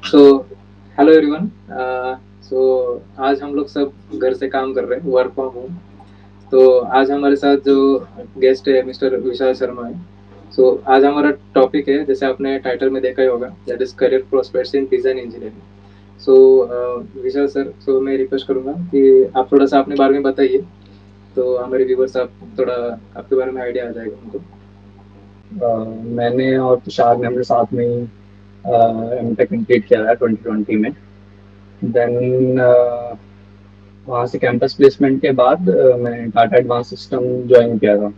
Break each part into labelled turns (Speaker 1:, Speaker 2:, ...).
Speaker 1: So hello everyone. सो आज हम लोग सब घर से काम कर रहे हैं, वर्क फ्रॉम होम। तो आज हमारे साथ जो गेस्ट है मिस्टर विशाल शर्मा है। आज हमारा टॉपिक है, जैसे आपने टाइटल में देखा ही होगा, that is career prospects in design engineering. Vishal sir, मैं रिक्वेस्ट करूंगा कि आप थोड़ा सा अपने बारे में बताइए, तो हमारे व्यूवर्स आप थोड़ा आपके बारे में आइडिया आ जाएगा उनको।
Speaker 2: मैंने और तुषार ने हमने साथ में ही एमटेक कंप्लीट किया है 2020 में। देन वहाँ से कैंपस प्लेसमेंट के बाद मैं टाटा एडवांस सिस्टम ज्वाइन किया था।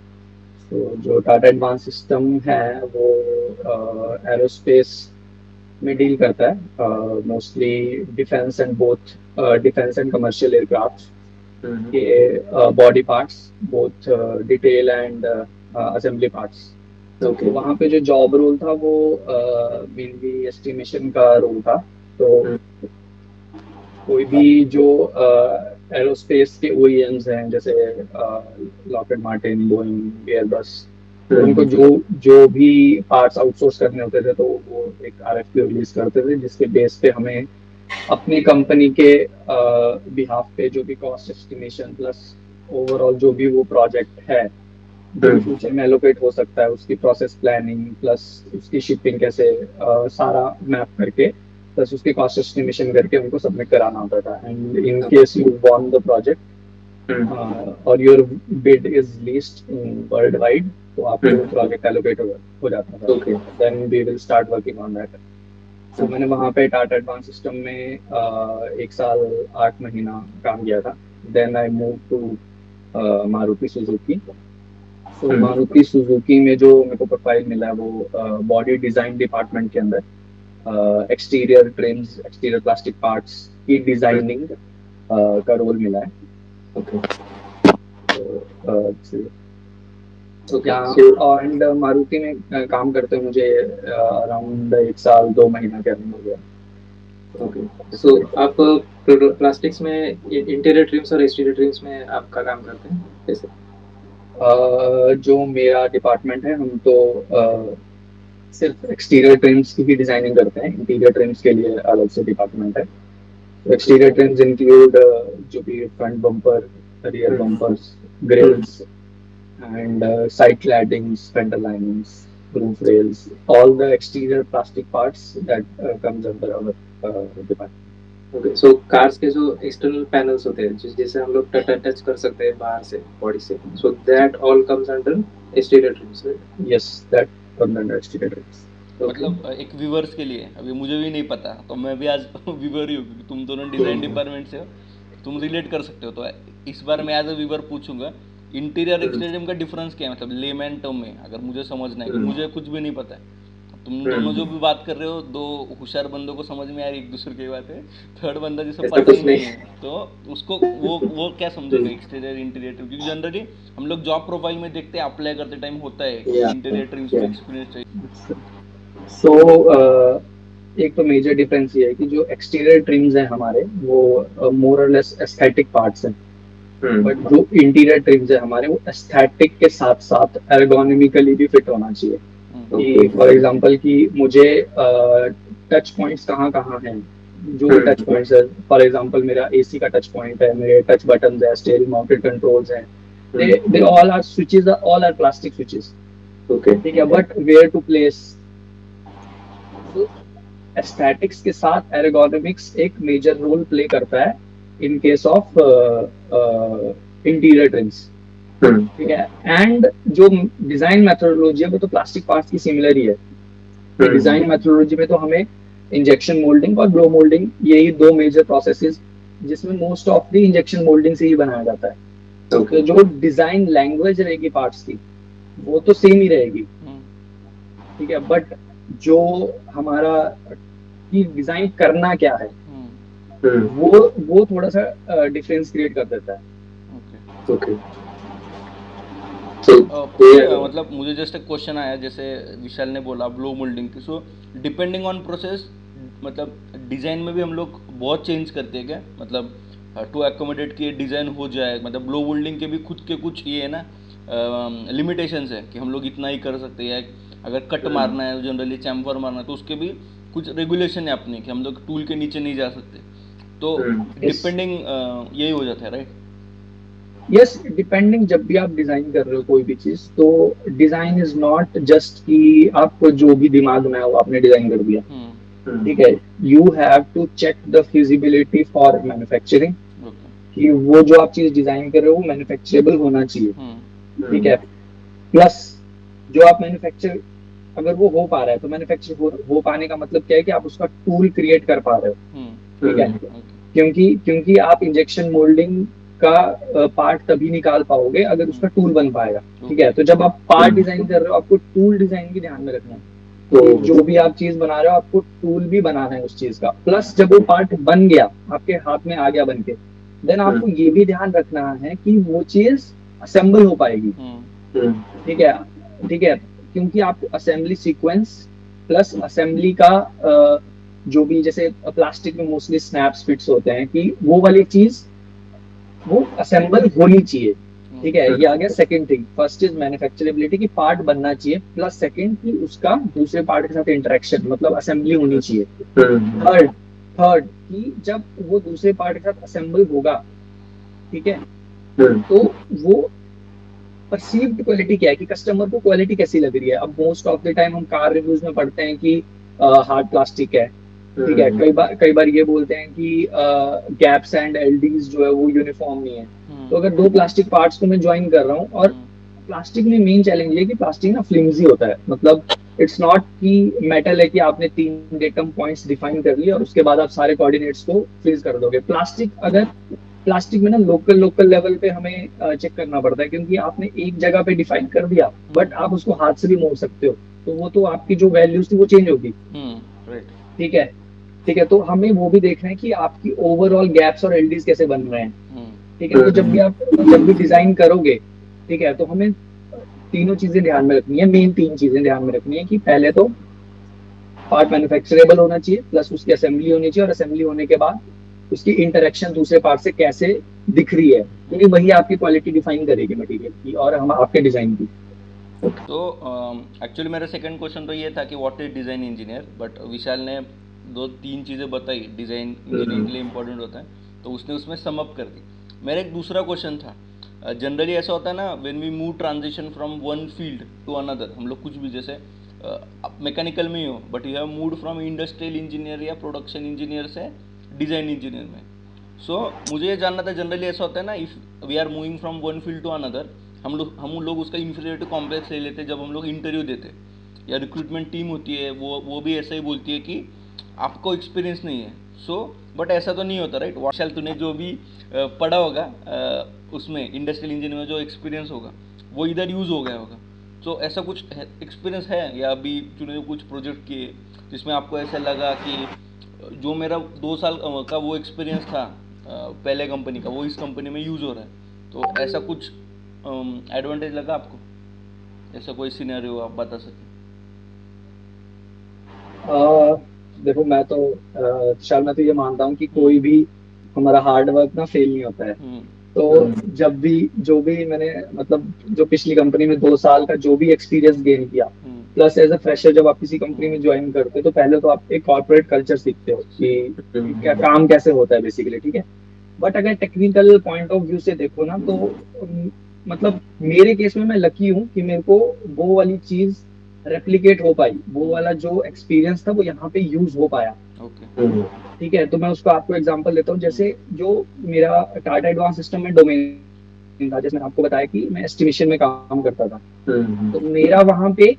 Speaker 2: तो जो टाटा एडवांस सिस्टम है वो एरोस्पेस में डील करता है, mostly defence and commercial aircraft
Speaker 1: hmm.
Speaker 2: के body parts, both detail and assembly parts. तो
Speaker 1: ओके।
Speaker 2: वहाँ पे जो जॉब रोल था वो मेनली एस्टिमेशन का रोल था। तो कोई भी जो एरोस्पेस के ओईएम्स हैं, जैसे लॉकहीड मार्टिन, बोइंग, एयरबस, तो उनको
Speaker 1: हम्म।
Speaker 2: जो जो भी पार्ट्स आउटसोर्स करने होते थे तो वो एक आरएफपी रिलीज करते थे, जिसके बेस पे हमें अपनी कंपनी के बिहाफ पे जो भी कॉस्ट एस्टिमेशन प्लस ओवरऑल जो भी वो प्रोजेक्ट है जो भी
Speaker 1: हम्म।
Speaker 2: फ्यूचर में एलोकेट हो सकता है, उसकी प्रोसेस प्लानिंग प्लस उसकी शिपिंग कैसे, सारा मैप करके प्लस उसकी कॉस्ट एस्टिमेशन करके उनको सबमिट कराना होता था। And in case you won the project
Speaker 1: hmm.
Speaker 2: और your bid is list in worldwide, तो आपको वो
Speaker 1: हम्म।
Speaker 2: प्रोजेक्ट एलोकेट हो जाता था।
Speaker 1: Okay.
Speaker 2: Then we will start working on that. तो मैंने वहाँ पे टाटा एडवांस सिस्टम में 1 साल 8 महीना काम किया था। Then I move to Maruti Suzuki. So
Speaker 1: hmm.
Speaker 2: Maruti Suzuki में जो मेरे को प्रोफाइल मिला है वो बॉडी डिजाइन डिपार्टमेंट के अंदर exterior TRIMS, exterior plastic parts की डिजाइनिंग का रोल मिला है।
Speaker 1: ओके।
Speaker 2: तो
Speaker 1: ओके।
Speaker 2: यहाँ एंड मारुति में काम करते हुए मुझे अराउंड 1 साल 2 महीना के अंदर हो गया।
Speaker 1: ओके,
Speaker 2: इस साइड
Speaker 1: आप प्लास्टिक्स में इंटीरियर ट्रिम्स और एक्सटीरियर ट्रिम्स में आपका काम करते हैं कैसे?
Speaker 2: जो मेरा डिपार्टमेंट है, हम तो सिर्फ एक्सटीरियर ट्रिम्स की ही डिजाइनिंग करते हैं। इंटीरियर ट्रिम्स के लिए अलग से डिपार्टमेंट है।
Speaker 1: ओके।
Speaker 2: एक्सटीरियर ट्रिम्स इंक्लूड जो भी front bumper, rear
Speaker 1: hmm.
Speaker 2: Bumpers,
Speaker 1: hmm.
Speaker 2: Grilles and side claddings, fender linings, roof rails, all the exterior plastic parts that comes under our department.
Speaker 1: Okay, cars के जो external panels होते हैं, जिसे हम लोग touch कर सकते हैं बाहर से, बॉडी से, that all comes under exterior TRIMS, right?
Speaker 2: Yes, that comes under exterior trims.
Speaker 1: Okay.
Speaker 3: मतलब एक व्यूवर्स के लिए अभी मुझे भी नहीं पता तो मैं भी आज व्यूवर ही हूँ क्योंकि तुम दोनों डिज़ाइन
Speaker 1: हम्म।
Speaker 3: डिपार्टमेंट से हो, तुम रिलेट कर सकते हो। तो इस बार मैं एज अ व्यूवर पूछूंगा, इंटीरियर
Speaker 1: हम्म।
Speaker 3: एक्सटीरियर का डिफरेंस क्या है, मतलब लेमैन टर्म में अगर मुझे समझना है कि
Speaker 1: हम्म।
Speaker 3: मुझे कुछ भी नहीं पता है। तुम दोनों जो
Speaker 1: हम्म।
Speaker 3: भी बात कर रहे हो, दो होशियार बंदों को समझ में आ रही एक दूसरे की बात है। थर्ड बंदा जिसे
Speaker 1: ऐसा
Speaker 3: पता ही
Speaker 1: कुछ नहीं।
Speaker 3: नहीं है तो उसको वो क्या समझेगा
Speaker 1: हम्म।
Speaker 3: एक्सटीरियर इंटीरियर ट्रिम, क्योंकि जनरली हम लोग जॉब प्रोफाइल में देखते हैं, अप्लाई करते टाइम होता है कि
Speaker 1: या
Speaker 3: इंटीरियर ट्रिम्स
Speaker 1: या
Speaker 3: में एक्सपीरियंस चाहिए।
Speaker 2: So एक तो मेजर डिफरेंस ये है कि जो एक्सटीरियर ट्रिम्स हैं हमारे वो मोर और लेस एस्थेटिक पार्ट्स हैं। बट
Speaker 1: हम्म।
Speaker 2: जो इंटीरियर ट्रिम्स है हमारे वो एस्थेटिक के साथ साथ एर्गोनॉमिकली भी फिट होना चाहिए।
Speaker 1: ओके।
Speaker 2: कि फॉर एग्जांपल कि मुझे टच पॉइंट्स कहाँ कहाँ हैं, जो टच
Speaker 1: हम्म।
Speaker 2: पॉइंट्स है। फॉर एग्जांपल मेरा एसी का टच पॉइंट है, मेरे टच बटन्स है, स्टीयरिंग माउंटेड कंट्रोल्स हैं। They
Speaker 1: hmm.
Speaker 2: All are switches, all are plastic switches.
Speaker 1: Okay.
Speaker 2: ठीक है, बट वेयर टू प्लेस। तो एस्थेटिक्स के साथ एर्गोनॉमिक्स एक मेजर रोल प्ले करता है in case of interior trims.
Speaker 1: Hmm.
Speaker 2: ठीक है। एंड जो डिजाइन मेथोडोलॉजी है वो तो प्लास्टिक पार्ट्स की सिमिलर ही है। कि
Speaker 1: हम्म।
Speaker 2: डिजाइन मेथोडोलॉजी में तो हमें इंजेक्शन मोल्डिंग और ब्लो मोल्डिंग, यही दो मेजर प्रोसेसेस जिसमें most of the injection moulding से ही बनाया जाता है।
Speaker 1: ओके।
Speaker 2: तो जो डिजाइन लैंग्वेज रहेगी पार्ट्स की वो तो सेम ही रहेगी। ठीक है, बट जो हमारा कि डिजाइन करना क्या है
Speaker 1: हम्म।
Speaker 2: वो थोड़ा सा डिफरेंस क्रिएट कर देता है।
Speaker 3: ओके।
Speaker 1: ओके। तो ये
Speaker 3: फिर मतलब मुझे जस्ट एक क्वेश्चन आया, जैसे विशाल ने बोला ब्लो मोल्डिंग की, सो डिपेंडिंग ऑन प्रोसेस, मतलब डिज़ाइन में भी हम लोग बहुत चेंज करते हैं क्या, मतलब टू एकोमोडेट कि डिज़ाइन हो जाए, मतलब ब्लो मोल्डिंग के भी खुद के कुछ ये है ना लिमिटेशंस है कि हम लोग इतना ही कर सकते हैं, या अगर कट मारना है जनरली चैम्फर मारना है तो उसके भी कुछ रेगुलेशन है अपने कि हम लोग टूल के नीचे नहीं जा सकते, तो
Speaker 2: Yes.
Speaker 3: डिपेंडिंग यही हो जाता है, राइट?
Speaker 2: यस, डिपेंडिंग जब भी आप डिजाइन कर रहे हो कोई भी चीज, तो डिजाइन इज नॉट जस्ट कि आपको जो भी दिमाग में है वो आपने डिजाइन कर दिया, ठीक है। You have to check the feasibility for manufacturing,
Speaker 3: okay.
Speaker 2: कि वो जो आप चीज डिजाइन कर रहे हो वो मैन्युफैक्चरेबल होना चाहिए, ठीक है। प्लस जो आप मैन्युफैक्चर, अगर वो हो पा रहा है तो मैन्युफैक्चर हो पाने का मतलब क्या है कि आप उसका टूल क्रिएट कर पा रहे हो, ठीक है। क्योंकि आप इंजेक्शन मोल्डिंग का पार्ट तभी निकाल पाओगे अगर उसका टूल बन पाएगा, ठीक है। तो जब आप पार्ट डिजाइन कर रहे हो आपको टूल डिजाइन भी ध्यान में रखना है, तो जो भी आप चीज बना रहे हो आपको टूल भी बनाना है उस चीज का। प्लस जब वो पार्ट बन गया, आपके हाथ में आ गया बन के, देन आपको ये भी ध्यान रखना है कि वो चीज असेंबल हो पाएगी, ठीक है, ठीक है। क्योंकि आप असेंबली सीक्वेंस प्लस असेंबली का जो भी, जैसे प्लास्टिक में मोस्टली स्नैप्स फिट्स होते हैं, कि वो वाली चीज वो असेंबल होनी चाहिए, ठीक है। ये आ गया सेकंड थिंग। फर्स्ट इज मैन्युफैक्चरेबिलिटी की पार्ट बनना चाहिए, प्लस सेकंड कि उसका दूसरे पार्ट के साथ इंटरेक्शन, मतलब असेंबली होनी चाहिए। थर्ड कि जब वो दूसरे पार्ट के साथ असेंबल होगा, ठीक है, तो वो परसीव्ड क्वालिटी क्या है, कि कस्टमर को क्वालिटी कैसी लग रही है। अब मोस्ट ऑफ द टाइम हम कार रिव्यूज में पढ़ते हैं कि हार्ड प्लास्टिक है, ठीक है। कई बार ये बोलते हैं कि गैप्स एंड एलडीज जो है वो यूनिफॉर्म नहीं है। तो अगर दो प्लास्टिक पार्ट्स को मैं ज्वाइन कर रहा हूँ, और प्लास्टिक में मेन चैलेंज ये कि प्लास्टिक ना फ्लिम्जी होता है, मतलब इट्स नॉट कि मेटल है कि आपने 3 डेटम पॉइंट्स डिफाइन कर लिए और उसके बाद आप सारे कोऑर्डिनेट्स को फ्रीज कर दोगे। प्लास्टिक में ना लोकल लेवल पे हमें चेक करना पड़ता है, क्योंकि आपने एक जगह पे डिफाइन कर दिया बट आप उसको हाथ से भी मोड़ सकते हो, तो वो तो आपकी जो वैल्यूज थी वो चेंज होगी, ठीक है, ठीक है। तो हमें वो भी देखना है कि आपकी ओवरऑल गैप्स और एलडीज कैसे बन रहे हैं, ठीक है। तो जब भी डिजाइन करोगे, ठीक है, तो हमें तीनों चीजें ध्यान में रखनी है। मेन 3 चीजें ध्यान में रखनी है कि पहले तो पार्ट मैन्युफैक्चरेबल होना चाहिए, प्लस उसकी असेंबली होनी चाहिए, और असेंबली होने के बाद उसकी इंटरेक्शन दूसरे पार्ट से कैसे दिख रही है, क्योंकि वही आपकी क्वालिटी डिफाइन करेगी मटेरियल की और हम आपके डिजाइन की।
Speaker 3: तो एक्चुअली मेरा सेकंड क्वेश्चन तो ये था कि what is design engineer, but Vishal ने 2-3 चीज़ें बताई डिज़ाइन इंजीनियर के लिए इंपॉर्टेंट होता है, तो उसने उसमें सम अप कर दी। मेरा एक दूसरा क्वेश्चन था, जनरली ऐसा होता है ना, when we move transition from one field to another, हम लोग कुछ भी जैसे मैकेनिकल में ही हो, but you have moved from industrial engineer या प्रोडक्शन इंजीनियर से डिज़ाइन इंजीनियर में। सो मुझे ये जानना था, जनरली ऐसा होता है ना, if we are moving from one field to another, हम लोग उसका इंफीरियरिटी कॉम्प्लेक्स ले लेते हैं जब हम लोग इंटरव्यू देते, या रिक्रूटमेंट टीम होती है वो भी ऐसा ही बोलती है कि आपको एक्सपीरियंस नहीं है। सो बट ऐसा तो नहीं होता, राइट? वाशल तूने जो भी पढ़ा होगा उसमें इंडस्ट्रियल इंजीनियर में जो एक्सपीरियंस होगा वो इधर यूज़ हो गया होगा। तो ऐसा कुछ एक्सपीरियंस है, या अभी तूने कुछ प्रोजेक्ट किए जिसमें आपको ऐसा लगा कि जो मेरा 2 साल का वो एक्सपीरियंस था पहले कंपनी का, वो इस कंपनी में यूज़ हो रहा है, तो ऐसा कुछ एडवांटेज लगा आपको? ऐसा कोई सिनेरियो आप बता सकें?
Speaker 2: देखो, मैं तो ये मानता हूँ कि कोई भी हमारा हार्ड वर्क ना फेल नहीं होता है। तो जब भी जो भी मैंने, मतलब जो पिछली कंपनी में 2 साल का जो भी एक्सपीरियंस गेन किया, प्लस एज अ फ्रेशर जब आप किसी कंपनी में ज्वाइन करते हो, तो पहले तो आप एक कॉर्पोरेट कल्चर सीखते हो कि क्या काम कैसे होता है बेसिकली, ठीक है। बट अगर टेक्निकल पॉइंट ऑफ व्यू से देखो ना, तो मतलब मेरे केस में मैं लकी हूँ कि मेरे को वो वाली चीज रेप्लिकेट हो पाई, वो वाला जो एक्सपीरियंस था वो यहाँ पे यूज हो पाया, ठीक है। तो मैं उसको आपको एग्जांपल देता हूँ। जैसे जो मेरा टाटा एडवांस सिस्टम में डोमेन था, जैसे मैंने आपको बताया कि मैं एस्टिमेशन में काम करता था, तो मेरा वहां पे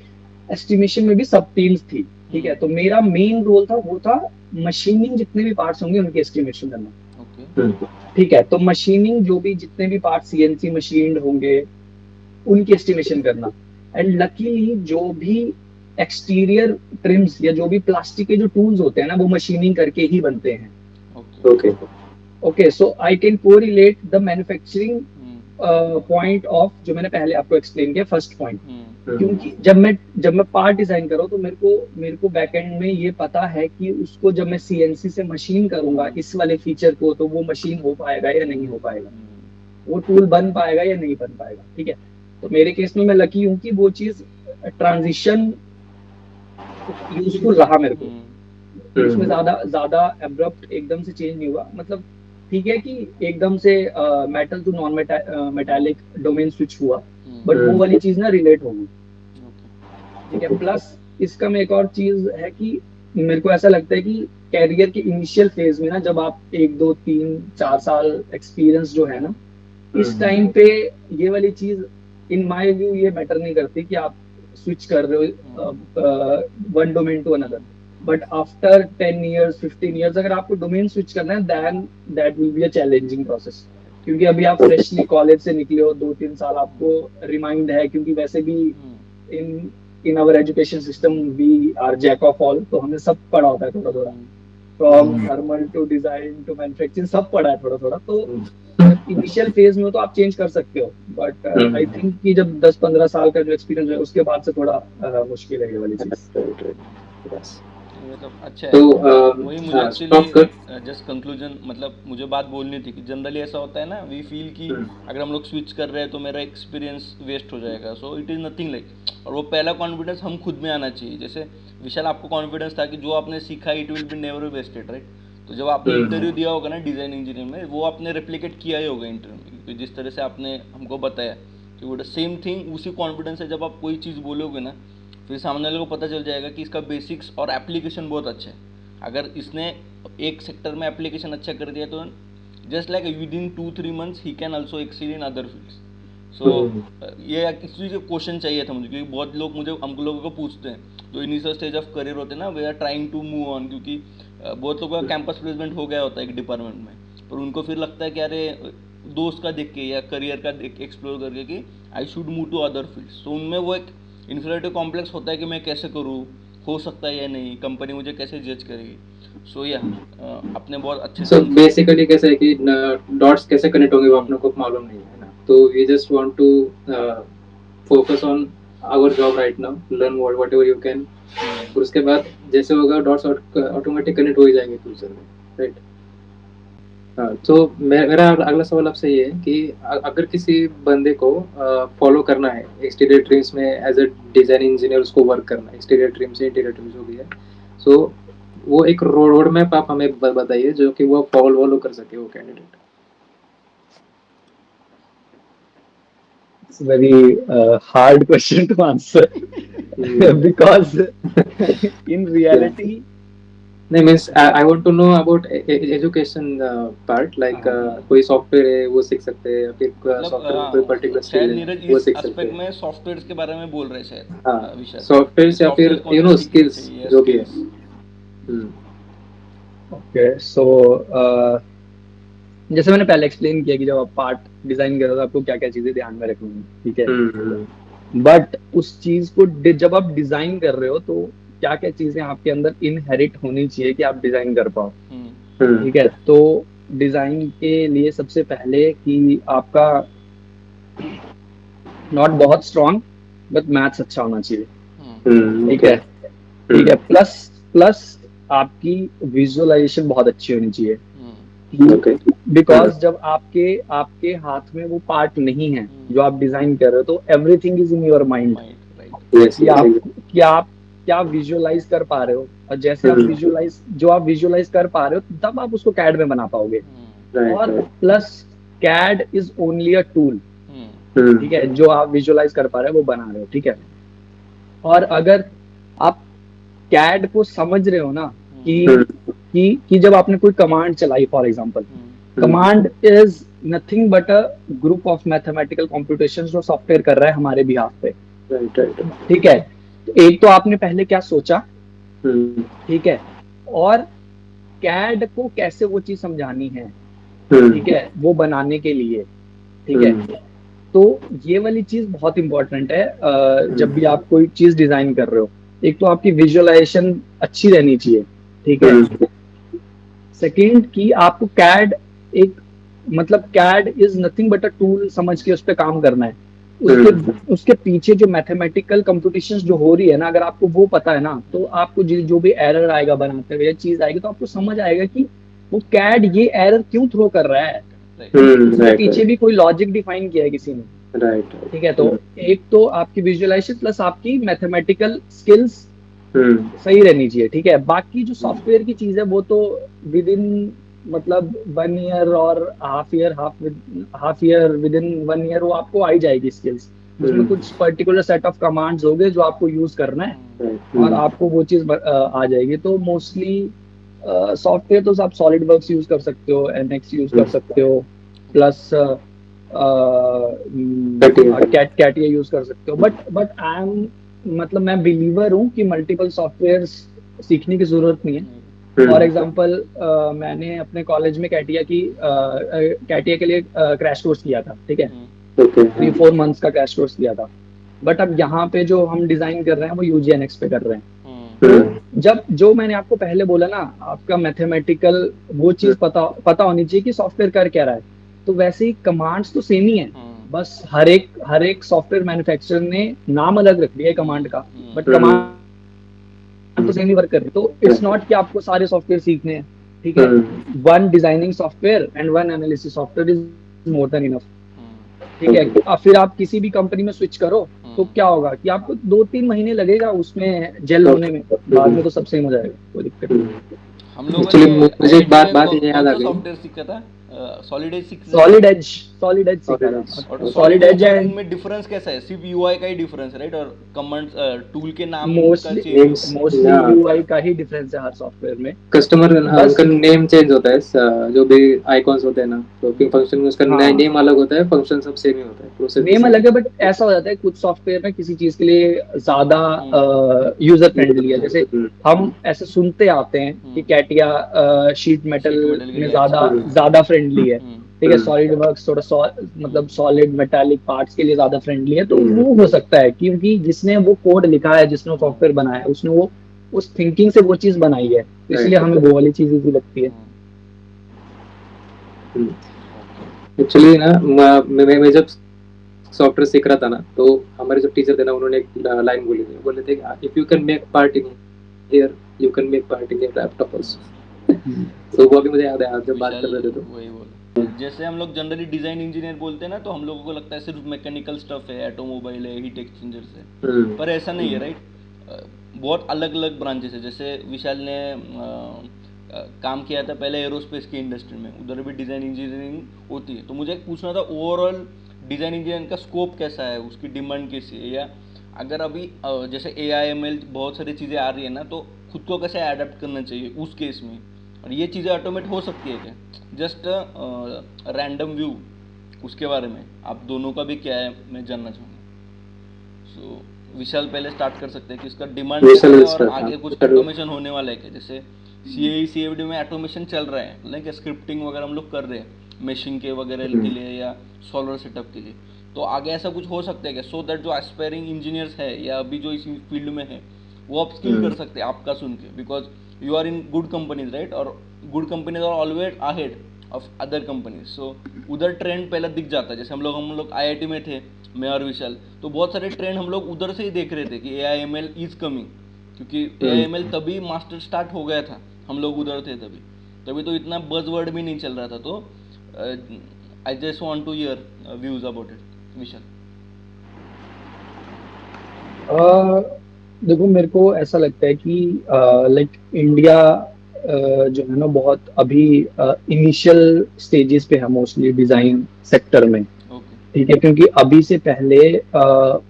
Speaker 2: एस्टिमेशन में भी सब टीम्स थी, ठीक है। तो मेरा मेन रोल था, वो था मशीनिंग, जितने भी पार्ट्स होंगे उनकी एस्टिमेशन करना, ठीक है। तो मशीनिंग जो भी जितने भी पार्ट सीएनसी मशीन्ड होंगे उनकी एस्टिमेशन करना। एंड लकीली जो भी एक्सटीरियर ट्रिम्स या जो भी प्लास्टिक के जो टूल्स होते हैं ना, वो मशीनिंग करके ही बनते हैं। Okay, so I can correlate the manufacturing point of, जो मैंने पहले आपको एक्सप्लेन किया, फर्स्ट पॉइंट। क्योंकि जब मैं पार्ट डिजाइन करूँ, तो मेरे को बैकएंड में ये पता है कि उसको जब मैं सीएनसी से मशीन करूंगा इस वाले फीचर को, तो वो मशीन हो पाएगा या नहीं हो पाएगा, वो टूल बन पाएगा या नहीं बन पाएगा, ठीक है। तो मेरे केस में मैं लकी हूँ कि वो चीज ट्रांजिशन यूजफुल रहा मेरे को, उसमें ज्यादा ज्यादा एब्रप्ट एकदम से चेंज नहीं हुआ, मतलब ठीक है कि एकदम से metal to non metallic domain switch हुआ, बट वो वाली चीज ना रिलेट होगी, ठीक है। प्लस इसका में एक और चीज है कि मेरे को ऐसा लगता है कि कैरियर के इनिशियल फेज में ना, जब आप 1 2 3 4 साल एक्सपीरियंस जो है ना, इस टाइम पे ये वाली चीज इन माय व्यू ये मैटर नहीं करती कि आप स्विच कर रहे हो one domain to another, but after 10 years 15 years अगर आपको डोमेन स्विच करना है, then that will be a challenging process, क्योंकि अभी आप फ्रेशली कॉलेज से निकले हो, 2 3 साल आपको रिमाइंड है, क्योंकि वैसे भी in in our education system we are jack of all, तो हमने सब पढ़ा होता है थोड़ा थोड़ा, from thermal to design to manufacturing सब पढ़ा है थोड़ा थोड़ा, तो इनिशियल फेज में हो तो आप चेंज कर सकते हो, बट आई थिंक कि जब 10 15 साल का जो एक्सपीरियंस है उसके बाद से थोड़ा मुश्किल है ये वाली चीज।
Speaker 3: मतलब अच्छा है।
Speaker 1: तो
Speaker 3: वही मुझे
Speaker 1: स्टॉप कर।
Speaker 3: एक्चुअली जस्ट कंक्लूजन, मतलब मुझे बात बोलनी थी कि जनरली ऐसा होता है ना, वी फील कि अगर हम लोग स्विच कर रहे हैं तो मेरा एक्सपीरियंस वेस्ट हो जाएगा, so it is nothing like, और वो पहला कॉन्फिडेंस हम खुद में आना चाहिए। जैसे विशाल, आपको कॉन्फिडेंस था कि जो आपने सीखा it will be never wasted, right? तो जब आपने इंटरव्यू दिया होगा ना डिज़ाइन इंजीनियर में, वो आपने रेप्लिकेट किया ही होगा इंटरव्यू में, क्योंकि जिस तरह से आपने हमको बताया कि वो सेम थिंग, उसी कॉन्फिडेंस से जब आप कोई चीज़ बोलोगे ना, फिर सामने वाले को पता चल जाएगा कि इसका बेसिक्स और एप्लीकेशन बहुत अच्छा है। अगर इसने एक सेक्टर में एप्लीकेशन अच्छा कर दिया तो just like with in 2-3 months ही can also exceed in other fields. So ये किसी से क्वेश्चन चाहिए था मुझे, क्योंकि बहुत लोग मुझे हम लोगों को पूछते हैं जो इनिशियल स्टेज ऑफ करियर होते हैं ना, we are trying to move on, क्योंकि बहुत लोगों का कैंपस प्लेसमेंट हो गया होता है एक डिपार्टमेंट में, पर उनको फिर लगता है कि अरे दोस्त का देख के या करियर का देख के एक्सप्लोर करके कि I should move to other fields, तो उनमें वो एक इन्फीरियरिटी कॉम्प्लेक्स होता है कि मैं कैसे करूँ, हो सकता है या नहीं, कंपनी मुझे कैसे जज करेगी। सो या आपने बहुत अच्छे
Speaker 1: सो बेसिकली कैसे है कि डॉट्स कैसे कनेक्ट होंगे वो अपने को मालूम नहीं है ना, तो we just want to focus on our job right now, learn whatever you can, और उसके बाद जैसे होगा डॉट्स ऑटोमेटिक कनेक्ट हो ही जाएंगे फ्यूचर में, राइट? हाँ, तो मेरा अगला सवाल आपसे ये है कि अगर किसी बंदे को फॉलो करना है एक्सटीरियर ट्रिम्स में एज अ डिजाइन इंजीनियर, उसको वर्क करना है एक्सटीरियर ट्रिम से इंटीरियर ट्रिम जो भी है, सो वो एक रोड मैप आप हमें बताइए जो कि वो फॉलो कर सके वो candidate.
Speaker 2: It's a very hard question to answer because in reality
Speaker 1: नहीं means I want to know about education part, like कोई सॉफ्टवेयर है वो सीख सकते हैं या फिर सॉफ्टवेयर में कोई पर्टिकुलर
Speaker 3: शायद
Speaker 1: स्किल
Speaker 3: नीरज
Speaker 1: है वो
Speaker 3: इस
Speaker 1: सीख सकते
Speaker 3: एस्पेक्ट
Speaker 1: हैं।
Speaker 3: में सॉफ्टवेयर्स के बारे में बोल रहे हैं शायद
Speaker 1: हाँ,
Speaker 3: विशाल,
Speaker 1: सॉफ्टवेयर या फिर
Speaker 3: सॉफ्टवेयर
Speaker 1: यू
Speaker 3: कौन
Speaker 1: नो
Speaker 3: से सीखने
Speaker 1: स्किल्स
Speaker 3: चाहिए,
Speaker 1: जो भी है।
Speaker 3: स्किल्स।
Speaker 2: okay, so जैसे मैंने पहले एक्सप्लेन किया कि जब आप पार्ट डिजाइन कर रहे हो तो आपको क्या क्या चीजें ध्यान में रखनी है, ठीक है, बट उस चीज को जब आप डिजाइन कर रहे हो तो क्या क्या चीजें आपके अंदर इनहेरिट होनी चाहिए कि आप डिजाइन कर पाओ, ठीक है। तो डिजाइन के लिए सबसे पहले कि आपका नॉट बहुत स्ट्रांग बट मैथ्स अच्छा होना चाहिए, ठीक है, ठीक है। प्लस प्लस आपकी विजुअलाइजेशन बहुत अच्छी होनी चाहिए, बिकॉज जब आपके आपके हाथ में वो पार्ट नहीं है जो आप डिजाइन कर रहे हो, तो everything is in your mind, कि आप क्या विजुअलाइज कर पा रहे हो, और जैसे आप विजुअलाइज कर पा रहे हो तब आप उसको कैड में बना पाओगे। और plus CAD is only a tool, ठीक है, जो आप विजुअलाइज कर पा रहे हो वो बना रहे हो, ठीक है। और अगर आप कैड को समझ रहे हो ना कि जब आपने कोई कमांड चलाई, for example command is nothing but a group of mathematical computations जो सॉफ्टवेयर कर रहा है हमारे बिहाफ पे, ठीक है। तो एक तो आपने पहले क्या सोचा, ठीक है, और कैड को कैसे वो चीज समझानी है, ठीक है, वो बनाने के लिए, ठीक है। तो ये वाली चीज बहुत इंपॉर्टेंट है जब भी आप कोई चीज डिजाइन कर रहे हो। एक तो आपकी विजुअलाइजेशन अच्छी रहनी चाहिए, ठीक है। सेकंड कि आपको कैड एक मतलब CAD is nothing but a tool समझ के उस पर काम करना है। उसके पीछे जो मैथमेटिकल कंप्यूटेशंस जो हो रही है ना, अगर आपको वो पता है ना, तो आपको जो भी एरर आएगा बनाते हुए चीज आएगी तो आपको समझ आएगा कि वो कैड ये एरर क्यों थ्रो कर रहा है, उसके पीछे भी कोई लॉजिक डिफाइन किया है किसी ने, राइट, ठीक है। तो एक तो आपकी विजुअलाइजेशन प्लस आपकी मैथमेटिकल स्किल्स सही रहनी चाहिए, ठीक है। बाकी जो सॉफ्टवेयर की चीज है वो तो विद इन मतलब 1 ईयर और half year with in 1 year वो आपको आ ही जाएगी स्किल्स। उसमें कुछ पर्टिकुलर सेट ऑफ कमांड्स होंगे जो आपको यूज करना है और आपको वो चीज आ जाएगी। तो मोस्टली सॉफ्टवेयर तो आप सॉलिड वर्क्स यूज कर सकते हो, एनएक्स यूज कर सकते हो, प्लस कैटिया यूज कर सकते हो। बट आई एम मतलब मैं बिलीवर हूँ कि मल्टीपल सॉफ्टवेयर सीखने की जरूरत नहीं है। फॉर एग्जाम्पल मैंने अपने कॉलेज में कैटिया के लिए क्रैश कोर्स किया था, ठीक है, 3-4 मंथ्स का क्रैश कोर्स किया था। बट अब यहाँ पे जो हम डिजाइन कर रहे हैं वो यूजीएनएक्स पे कर रहे हैं। तो जब जो मैंने आपको पहले बोला ना, आपका मैथमेटिकल वो चीज पता होनी चाहिए कि सॉफ्टवेयर कर क्या रहा है। तो वैसे ही कमांड्स तो सेम ही है, बस हर एक सॉफ्टवेयर मैन्युफैक्चरर ने नाम अलग रख दिया है कमांड का, बट कमांड तो सेम ही वर्क कर रही है। तो इट्स नॉट कि आपको सारे सॉफ्टवेयर सीखने हैं, ठीक है। One designing software and one analysis software is more than enough, ठीक है। अब फिर आप किसी भी कंपनी में स्विच करो तो क्या होगा कि आपको 2-3 महीने लगेगा उसमें जेल होने में, बाद में तो सब सेम हो जाएगा, कोई दिक्कत नहीं।
Speaker 3: हम लोगों
Speaker 1: एक्चुअली
Speaker 3: ने
Speaker 1: मुझे एक
Speaker 3: आईआईटी में
Speaker 1: बात याद
Speaker 3: कौन
Speaker 1: आ
Speaker 3: सा
Speaker 1: गई।
Speaker 3: सॉफ्टवेयर सीखा था? सॉलिड एज सीखा था।
Speaker 2: सॉलिड एज सीखा
Speaker 1: Solid Edge।
Speaker 2: था।
Speaker 3: और सॉलिड
Speaker 2: सॉलिड
Speaker 3: एज
Speaker 2: एज
Speaker 3: और
Speaker 2: एंड
Speaker 3: इनमें डिफरेंस कैसा है? सिर्फ यूआई का ही डिफरेंस है, राइट? और कमांड टूल के नाम का
Speaker 2: मोस्टली
Speaker 3: चेंज होता है।
Speaker 2: मोस्टली यूआई का ही डिफरेंस है हर सॉफ्टवेयर में।
Speaker 1: कस्टमर
Speaker 2: बस
Speaker 1: उनका नेम चेंज होता है, जो भी आइकॉन्स होते हैं ना, तो फंक्शन में उसका
Speaker 2: हाँ,
Speaker 1: नेम अलग होता है, फंक्शन सब सेम ही होता है, प्रोसेस भी
Speaker 2: नेम
Speaker 1: सेम।
Speaker 2: अलग है, बट ऐसा हो जाता है कुछ सॉफ्टवेयर में किसी चीज के लिए ज्यादा यूजर फ्रेंडली है। जैसे हम ऐसे सुनते आते हैं कि CATIA sheet metal
Speaker 3: sheet metal के
Speaker 2: में
Speaker 3: लिए
Speaker 2: ज्यादा
Speaker 3: अच्छा।
Speaker 2: ज्यादा फ्रेंडली है,
Speaker 3: हम्म,
Speaker 2: ठीक है। सॉलिड वर्क्स थोड़ा मतलब सॉलिड मेटालिक पार्ट्स के लिए ज्यादा फ्रेंडली है। तो वो हो सकता है क्योंकि जिसने वो कोड लिखा है, जिसने वो सॉफ्टवेयर बनाया है, उसने वो उस थिंकिंग से वो चीज बनाई है, तो इसलिए हमें वो वाली चीज इजी लगती है।
Speaker 1: एक्चुअली ना मैं जब सॉफ्टवेयर सीख रहा था ना, तो हमारे जो टीचर थे ना, उन्होंने एक लाइन बोले थे कि if you can make part in here, you can make part in your laptop also. तो वो अभी मुझे याद है, आप जब बात कर
Speaker 3: विशाल
Speaker 1: रहे थे तो
Speaker 3: वही बोल। जैसे हम लोग जनरली डिजाइन इंजीनियर बोलते हैं ना, तो हम लोगों को लगता है सिर्फ मैकेनिकल स्टफ है, ऑटोमोबाइल है, हीट एक्सचेंजर्स है। पर ऐसा नहीं है, राइट? बहुत अलग अलग ब्रांचेस है। जैसे विशाल ने काम किया था पहले एरोस्पेस की इंडस्ट्री में, उधर भी डिज़ाइन इंजीनियरिंग होती है। तो मुझे पूछना था ओवरऑल डिज़ाइन इंजीनियरिंग का स्कोप कैसा है, उसकी डिमांड कैसी है, या अगर अभी जैसे AI ML बहुत सारी चीज़ें आ रही है ना, तो खुद को कैसे अडेप्ट करना चाहिए उस केस में, और ये चीज़ें ऑटोमेट हो सकती है क्या? जस्ट रैंडम व्यू उसके बारे में आप दोनों का भी क्या है मैं जानना चाहूँगा। सो विशाल पहले स्टार्ट कर सकते हैं कि इसका डिमांड कैसा है और आगे कुछ ऑटोमेशन होने वाला है क्या? जैसे CAE-CFD में ऑटोमेशन चल रहा है, लाइक स्क्रिप्टिंग वगैरह हम लोग कर रहे हैं मेशिंग के वगैरह के लिए या सॉल्वर सेटअप के लिए। तो आगे ऐसा कुछ हो सकता है क्या, सो दैट जो एस्पायरिंग इंजीनियर्स है या अभी जो इस फील्ड में है वो अपस्किल कर सकते हैं आपका सुन के, because you are in good companies, right? और good companies are always ahead of other companies. So उधर ट्रेंड पहले दिख जाता है। जैसे हम लोग IIT में थे, मैं और विशाल, तो बहुत सारे ट्रेंड हम लोग उधर से ही देख रहे थे कि AI/ML इज कमिंग, क्योंकि AI/ML तभी मास्टर स्टार्ट हो गया था, हम लोग उधर थे तभी तभी तो इतना बज़वर्ड भी नहीं चल रहा था। तो I just want to hear views about it, Vishal.
Speaker 2: देखो मेरे को ऐसा लगता है कि लाइक इंडिया जो है ना बहुत अभी इनिशियल स्टेजेस पे है मोस्टली डिजाइन सेक्टर में,
Speaker 3: ओके।
Speaker 2: ठीक है। क्योंकि अभी से पहले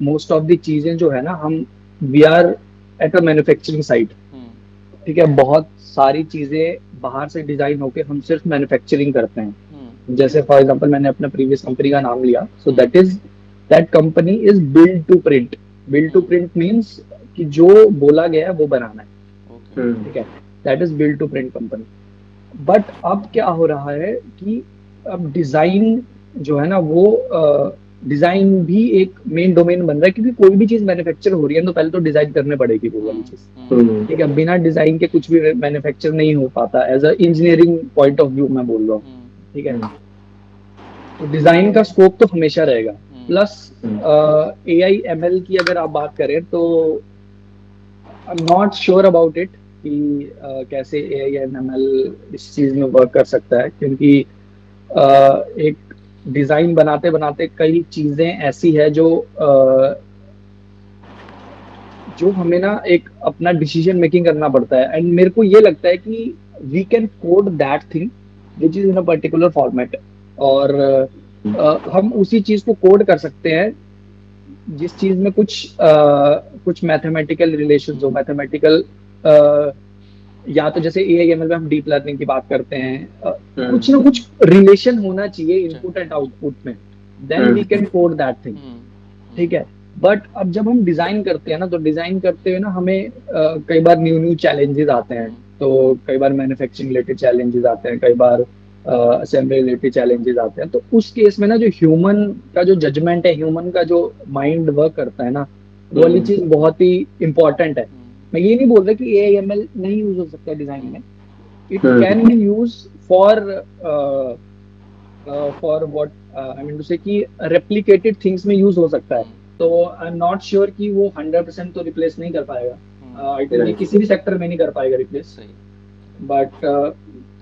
Speaker 2: मोस्ट ऑफ द चीजें जो है ना हम we are at a manufacturing site, ठीक है। बहुत सारी चीजें बाहर से डिजाइन होके हम सिर्फ मैन्युफैक्चरिंग करते हैं। जैसे फॉर एग्जांपल मैंने अपना प्रीवियस कंपनी का नाम लिया, so that company is build to print. Build to print means कि जो बोला गया है वो बनाना है, ठीक है। That is build to print company. But अब क्या हो रहा है कि अब डिजाइन जो है ना वो डिजाइन भी एक मेन डोमेन बन रहा है, क्योंकि कोई भी चीज मैन्युफैक्चर हो रही है तो पहले तो डिजाइन करने पड़ेगी वो वाली चीज, ठीक है। बिना डिजाइन के कुछ भी मैन्युफैक्चर नहीं हो पाता, as a engineering point of view मैं बोल रहा हूँ, ठीक है। तो डिजाइन का स्कोप तो हमेशा रहेगा। प्लस AI/ML की अगर आप बात करें तो I am not sure about it कि कैसे AI/ML इस चीज में वर्क कर सकता है, क्योंकि एक डिजाइन बनाते बनाते कई चीजें ऐसी है जो जो हमें ना एक अपना डिसीजन मेकिंग करना पड़ता है, एंड मेरे को ये लगता है कि we can code that thing which is in a particular format, और हम उसी चीज को कोड कर सकते हैं जिस चीज में कुछ मैथमेटिकल रिलेशंस हो, मैथमेटिकल, या तो जैसे ए आई एम एल में हम डीप लर्निंग की बात करते हैं, कुछ ना कुछ रिलेशन होना चाहिए इनपुट एंड आउटपुट में, then we can code that thing. ठीक है। बट अब जब हम डिजाइन करते हैं ना, तो डिजाइन करते हुए ना हमें कई बार न्यू न्यू चैलेंजेस आते हैं। तो कई बार मैन्युफैक्चरिंग रिलेटेड चैलेंजेस आते हैं, कई बार असेंबली रिलेटेड चैलेंजेस आते हैं। तो उस केस में ना जो ह्यूमन का जो जजमेंट है, ह्यूमन का जो माइंड वर्क करता है ना, वो वाली चीज बहुत ही इंपॉर्टेंट है। मैं ये नहीं बोल रहा कि ए आई एम एल नहीं यूज हो सकता डिजाइन में, it can be use for for what I mean to say कि रेप्लिकेटेड थिंग्स में यूज हो सकता है। तो आई एम नॉट श्योर कि वो 100% तो रिप्लेस नहीं कर पाएगा, आई थिंक
Speaker 1: Right.
Speaker 2: किसी भी सेक्टर में नहीं कर पाएगा रिप्लेस।
Speaker 3: सही।
Speaker 2: But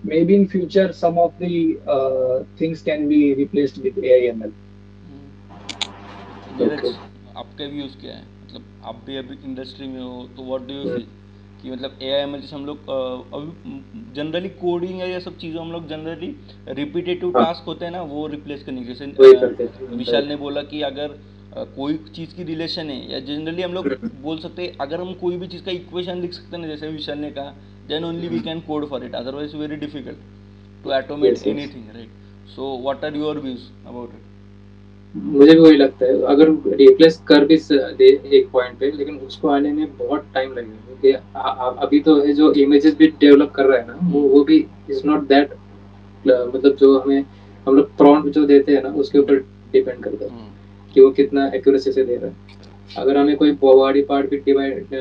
Speaker 2: maybe in future some of the things can be replaced with A I M L.
Speaker 3: Neeraj,
Speaker 1: Okay.
Speaker 3: आपके व्यूज़ क्या है? मतलब आप भी अभी इंडस्ट्री में हो, तो व्हाट डू यू फील कि मतलब ए आई एम एल जैसे हम लोग अभी जनरली कोडिंग या ये सब चीज़ें हम लोग जनरली रिपीटेटिव
Speaker 1: हाँ,
Speaker 3: टास्क होते हैं ना, वो रिप्लेस करने की, जैसे
Speaker 1: वही करते हैं।
Speaker 3: विशाल ने बोला कि अगर कोई चीज़ की रिलेशन है, या जनरली हम लोग बोल सकते हैं अगर हम कोई भी चीज़ का इक्वेशन लिख सकते हैं ना, जैसे विशाल ने कहा, then only we can code for it, otherwise very difficult to automate
Speaker 1: yes, yes.
Speaker 3: Anything, right? So what are your views about it?
Speaker 1: मुझे भी वही लगता है, अगर रिप्लेस कर भी दे एक पॉइंट पे, लेकिन उसको आने में बहुत टाइम लगेगा, क्योंकि अभी तो है जो इमेजेस भी डेवलप कर रहा है ना, वो भी इज नॉट दैट, मतलब जो हमें हम लोग प्रॉम्प्ट जो देते हैं ना, उसके ऊपर डिपेंड करता है कि वो कितना एक्यूरेसी से दे रहा है। अगर हमें कोई बॉडी पार्ट भी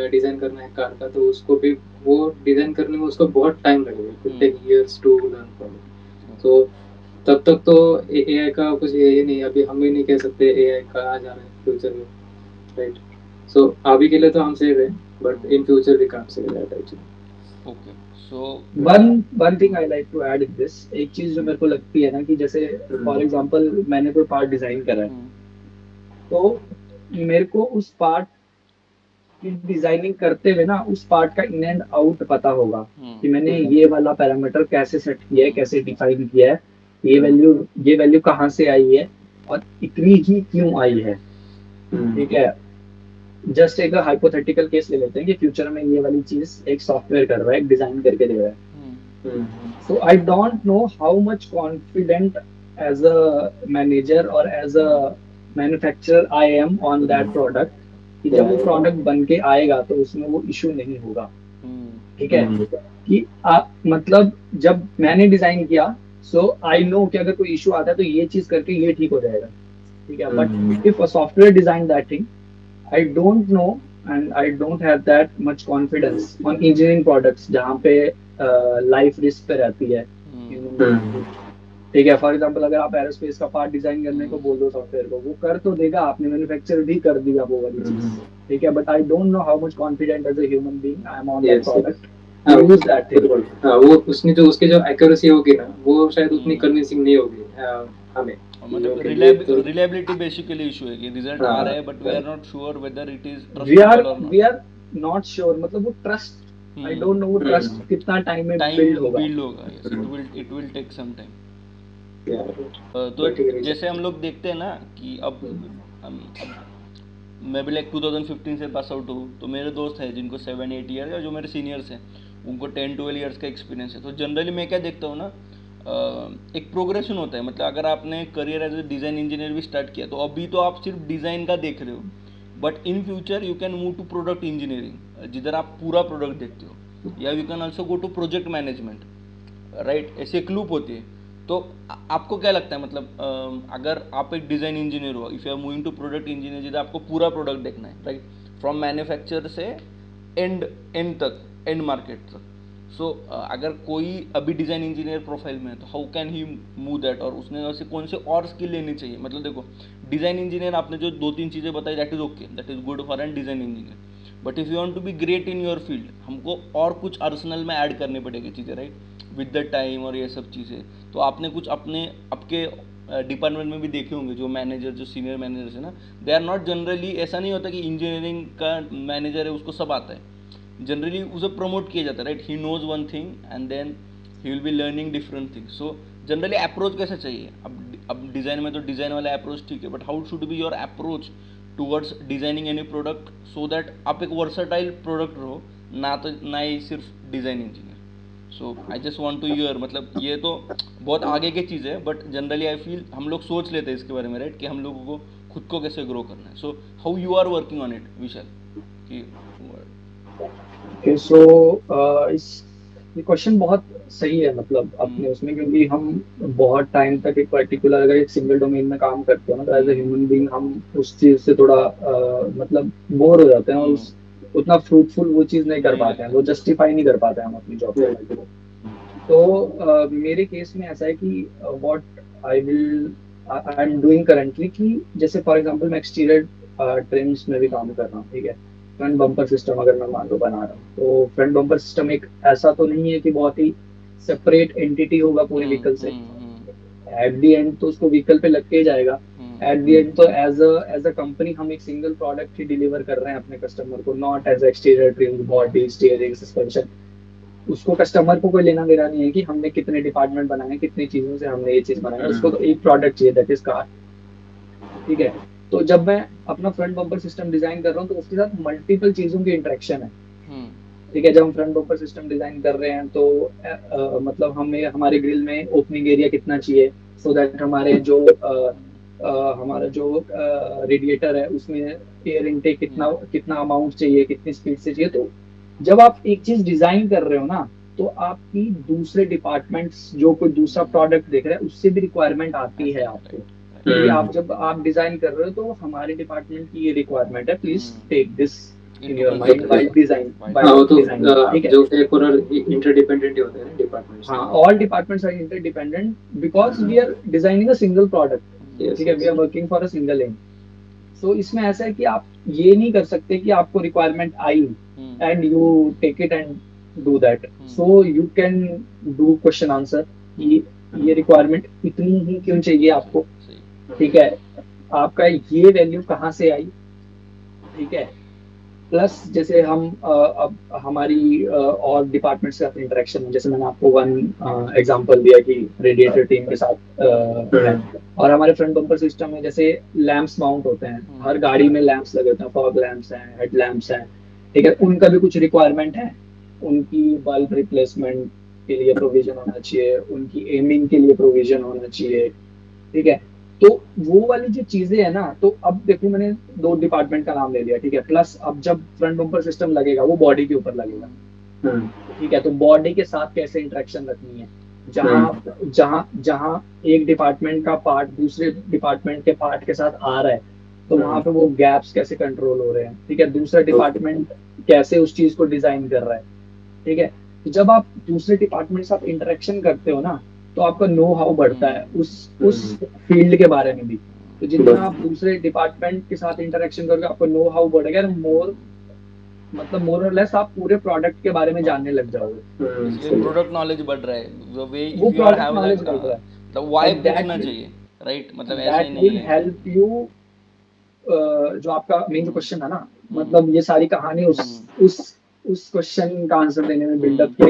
Speaker 1: डिजाइन करना है कार का, तो उसको भी वो डिजाइन करने में उसको बहुत टाइम लगेगा, it take years to learn from it. So तब तक तो एआई का कुछ ये नहीं, अभी हम भी नहीं कह सकते एआई का आ जाना है फ्यूचर में, राइट? सो अभी के लिए तो हम सेव है, बट इन फ्यूचर भी काम से जाता है actually.
Speaker 3: Okay, so
Speaker 2: one one thing I like to add in this, एक चीज जो मेरे को लगती है ना, कि जैसे फॉर एग्जांपल मैंने कोई पार्ट डिजाइन करा है, तो मेरे को उस पार्ट की डिजाइनिंग करते हुए ना उस पार्ट का इन एंड आउट पता होगा कि मैंने ये वाला पैरामीटर कैसे सेट किया है, कैसे डिफाइन किया है, ये वैल्यू कहाँ से आई है, और इतनी ही क्यों आई है। ठीक है। जस्ट एक हाइपोथेटिकल केस ले लेते हैं कि फ्यूचर में ये वाली चीज एक सॉफ्टवेयर कर रहा है, एक डिजाइन करके दे रहा है। So I don't know how much confident as a manager or as a manufacturer I am on that product, कि जब वो प्रोडक्ट बन के आएगा तो उसमें वो इशू नहीं होगा। ठीक है। कि आप मतलब जब मैंने डिजाइन किया, सो आई नो कि अगर कोई इशू आता है तो ये चीज करके ये ठीक हो जाएगा। ठीक है। But if a software design that thing, I don't no and I don't have that much confidence on engineering products जहाँ पे लाइफ रिस्क पे रहती है। ठीक है। फॉर एग्जांपल अगर आप एरोस्पेस का पार्ट डिजाइन करने को बोल दो सॉफ्टवेयर को, वो कर तो देगा, आपने मैन्युफैक्चर भी कर दिया वो वाली चीज। ठीक है। But I don't know how much confident as a human being I am on that product to use that thing.
Speaker 1: हाँ, वो उसकी जो एक्यूरेसी होगी ना, वो शायद उतनी कन्विंसिंग नहीं होगी हमें।
Speaker 3: मतलब
Speaker 1: Okay, तो
Speaker 3: रिलायबिलिटी बेसिकली इशू है कि रिजल्ट आ रहा है, but we are not sure whether it is
Speaker 2: we are
Speaker 3: trustable और
Speaker 2: we
Speaker 3: not.
Speaker 2: Are not sure, मतलब वो ट्रस्ट, आई डोंट नो वो ट्रस्ट कितना टाइम में
Speaker 3: टाइम
Speaker 2: बिल्ड होगा।
Speaker 3: बिल्ड होगा, yes, it will take some time.
Speaker 1: yeah,
Speaker 3: तो
Speaker 1: particularly-
Speaker 3: जैसे हम लोग देखते हैं ना कि अब मैं भी लाइक 2015 से पास आउट हूँ, तो मेरे दोस्त हैं जिनको 7-8 ईयर, या जो मेरे सीनियर्स हैं उनको 10-12 ईयर्स का एक्सपीरियंस है। तो जनरली मैं क्या देखता हूँ ना, एक प्रोग्रेशन होता है। मतलब अगर आपने career as a design engineer भी स्टार्ट किया, तो अभी तो आप सिर्फ डिज़ाइन का देख रहे हो, but in future you can move to product engineering, जिधर आप पूरा प्रोडक्ट देखते हो, या you can also go to project management, right? ऐसे एक लूप होती है। तो आपको क्या लगता है, मतलब अगर आप एक डिज़ाइन इंजीनियर हो, if you are moving to product engineer, जिधर आपको पूरा प्रोडक्ट देखना है, राइट, फ्रॉम मैन्युफैक्चर से एंड एंड तक, एंड मार्केट तक। सो अगर कोई अभी डिज़ाइन इंजीनियर प्रोफाइल में है, तो how can he move that, और उसने ऐसे कौन से और स्किल लेनी चाहिए? मतलब देखो, डिज़ाइन इंजीनियर आपने जो 2-3 चीज़ें बताई, that is okay, that is good for an design engineer, but if you want to be great in your field, हमको और कुछ आर्सेनल में ऐड करनी पड़ेगी चीज़ें, राइट, विद द टाइम और ये सब चीज़ें। तो आपने कुछ अपने आपके डिपार्टमेंट में भी देखे होंगे, जो मैनेजर, जो सीनियर मैनेजर्स है ना, दे आर नॉट जनरली, ऐसा नहीं होता कि इंजीनियरिंग का मैनेजर है उसको सब आता है, जनरली उसे प्रमोट किया जाता है, right, he knows one thing and then he will be learning different things. So generally approach कैसा चाहिए? अब डिज़ाइन में तो डिज़ाइन वाला अप्रोच ठीक है, but how should be your approach towards designing any product, so that आप एक वर्सटाइल प्रोडक्ट रहो, ना ही सिर्फ design engineer. So I just want to your, मतलब ये तो बहुत आगे की चीज़ है, बट जनरली आई फील हम लोग सोच लेते हैं इसके बारे में, राइट, कि हम लोगों को खुद को कैसे ग्रो करना है। So how you are working on it Vishal? कि
Speaker 2: ओके, सो ये क्वेश्चन बहुत सही है, मतलब अपने उसमें, क्योंकि हम बहुत टाइम तक एक पर्टिकुलर अगर एक सिंगल डोमेन में काम करते हो ना, तो एज ए ह्यूमन बीइंग हम उस चीज से थोड़ा मतलब बोर हो जाते हैं, और उस उतना फ्रूटफुल वो चीज नहीं कर पाते हैं, वो जस्टिफाई नहीं कर पाते हैं हम अपनी जॉब को। तो मेरे केस में ऐसा है कि what I am doing currently, कि जैसे फॉर एग्जांपल मैं एक्सटीरियर ट्रिम्स में भी काम कर रहा हूँ, ठीक है। फ्रंट बम्पर सिस्टम अगर मैं मान लो बना रहा हूँ, तो फ्रंट बम्पर सिस्टम एक ऐसा तो नहीं है कि बहुत ही सेपरेट एंटिटी होगा पूरे व्हीकल से। एट द एंड तो उसको व्हीकल पे लग के ही जाएगा। एट द एंड तो एज अ कंपनी हम एक सिंगल प्रोडक्ट ही डिलीवर कर रहे हैं अपने कस्टमर को, not as exterior trim, body, steering, suspension. उसको कस्टमर को कोई लेना देना नहीं है कि हमने कितने डिपार्टमेंट बनाए, कितनी चीजों से हमने ये चीज बनाया, उसको तो एक प्रोडक्ट चाहिए, दैट इज कार, ठीक है। तो जब मैं अपना फ्रंट बम्पर सिस्टम डिजाइन कर रहा हूँ, तो उसके साथ मल्टीपल चीजों की इंटरेक्शन है, ठीक है। जब हम फ्रंट बम्पर सिस्टम डिजाइन कर रहे हैं, तो मतलब हमें हमारे ग्रिल में ओपनिंग एरिया कितना चाहिए, सो दैट हमारा जो रेडिएटर है उसमें एयर इनटेक कितना कितना अमाउंट चाहिए, कितनी स्पीड से चाहिए। तो जब आप एक चीज डिजाइन कर रहे हो ना, तो आपकी दूसरे डिपार्टमेंट्स जो कोई दूसरा प्रोडक्ट देख रहा है उससे भी रिक्वायरमेंट आती है आपको, क्योंकि आप जब आप डिजाइन कर रहे हो तो हमारे डिपार्टमेंट की ये रिक्वायरमेंट है, please take this in your mind while design,
Speaker 1: हाँ, वो तो
Speaker 2: ठीक है।
Speaker 1: जो एक और इंटरडिपेंडेंट ही होते हैं डिपार्टमेंट्स।
Speaker 2: हाँ, all departments are interdependent because we are designing a single product, ठीक है। We are working for a single aim. So इसमें ऐसा है कि आप ये नहीं कर सकते कि आपको requirement I and you take it and do that. So you can do question answer कि ये रिक्वायरमेंट इतनी ही क्यों चाहिए आपको, ठीक है, आपका ये वैल्यू कहाँ से आई, ठीक है। प्लस जैसे हम अब हमारी और डिपार्टमेंट्स के साथ इंटरेक्शन है, जैसे मैंने आपको वन एग्जांपल दिया कि रेडिएटर टीम के साथ है, और हमारे फ्रंट बम्पर सिस्टम में जैसे लैंप्स माउंट होते हैं, हर गाड़ी में लैंप्स लगे होते हैं, फॉग लैंप्स हैं, हेड लैंप्स हैं, ठीक है। उनका भी कुछ रिक्वायरमेंट है, उनकी बल्ब रिप्लेसमेंट के लिए प्रोविजन होना चाहिए, उनकी एमिंग के लिए प्रोविजन होना चाहिए, ठीक है। तो वो वाली जो चीजें है ना, तो अब देखो मैंने दो डिपार्टमेंट का नाम ले लिया, ठीक है। प्लस अब जब फ्रंट बम्पर सिस्टम लगेगा वो बॉडी के ऊपर लगेगा, ठीक है। तो बॉडी के साथ कैसे इंटरेक्शन रखनी है, जहाँ जहाँ जहाँ एक डिपार्टमेंट का पार्ट दूसरे डिपार्टमेंट के पार्ट के साथ आ रहा है, तो वहां पे वो गैप्स कैसे कंट्रोल हो रहे हैं, ठीक है। दूसरा डिपार्टमेंट कैसे उस चीज को डिजाइन कर रहा है, ठीक है। तो जब आप दूसरे डिपार्टमेंट के साथ इंटरेक्शन करते हो ना, तो आपका नो हाउ बढ़ता है उस फील्ड के बारे में भी। तो जितना आप दूसरे डिपार्टमेंट के साथ इंटरेक्शन करोगे, आपका नो हाउ बढ़ेगा, मोर और लेस आप पूरे प्रोडक्ट के बारे में जानने लग जाओगे।
Speaker 3: प्रोडक्ट नॉलेज बढ़ रहा है, the way
Speaker 2: वो
Speaker 3: if you
Speaker 2: product
Speaker 3: have
Speaker 2: knowledge
Speaker 3: that,
Speaker 2: बढ़ रहा है,
Speaker 3: the why
Speaker 2: and that
Speaker 3: पूछना
Speaker 2: will-
Speaker 3: चाहिए, राइट, मतलब ऐसे ही
Speaker 2: that
Speaker 3: नहीं
Speaker 2: will
Speaker 3: है।
Speaker 2: help you, जो आपका मेन जो क्वेश्चन था ना, मतलब ये सारी कहानी उस क्वेश्चन का आंसर देने में बिल्डअप किया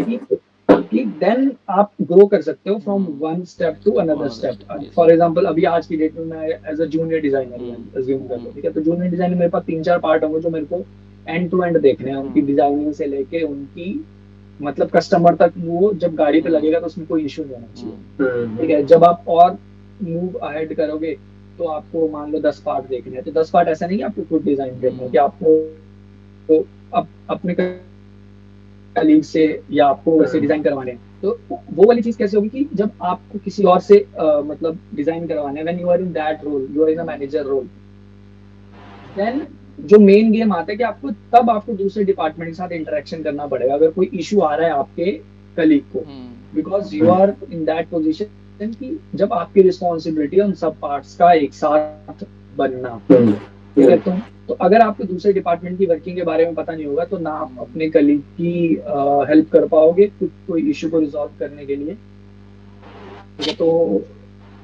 Speaker 2: कि देन आप ग्रो कर सकते हो from one step to another step. For example अभी आज की डेट में मैं as a junior designer assume कर लो, ठीक है। तो जूनियर डिजाइनर मेरे पास 3-4 पार्ट होंगे जो मेरे को एंड टू एंड देखने हैं, उनकी डिजाइनिंग से लेके उनकी मतलब कस्टमर तक, वो जब गाड़ी पे लगेगा तो उसमें कोई इशू नहीं होना चाहिए, ठीक है। जब आप और मूव अहेड करोगे, तो आपको मान लो 10 पार्ट देखने हैं, तो 10 पार्ट ऐसा नहीं है आपको खुद डिजाइन करना है, कि आपको तो अपने कलीग से या आपको वैसे डिजाइन करवाने हैं। तो वो वाली चीज कैसे होगी कि जब आपको किसी और से मतलब डिजाइन करवाना है, when you are in that role, you are in a manager role, then जो मेन गेम आता है कि आपको दूसरे डिपार्टमेंट के साथ इंटरेक्शन करना पड़ेगा अगर कोई इशू आ रहा है आपके कलीग को, because you are in that position कि जब आपकी रिस्पॉन्सिबिलिटी है उन सब पार्ट्स का एक साथ बनना, ठीक है। तो अगर आपको दूसरे डिपार्टमेंट की वर्किंग के बारे में पता नहीं होगा, तो ना आप अपने कलीग की हेल्प कर पाओगे कोई इशू को रिजॉल्व करने के लिए, ठीक है। तो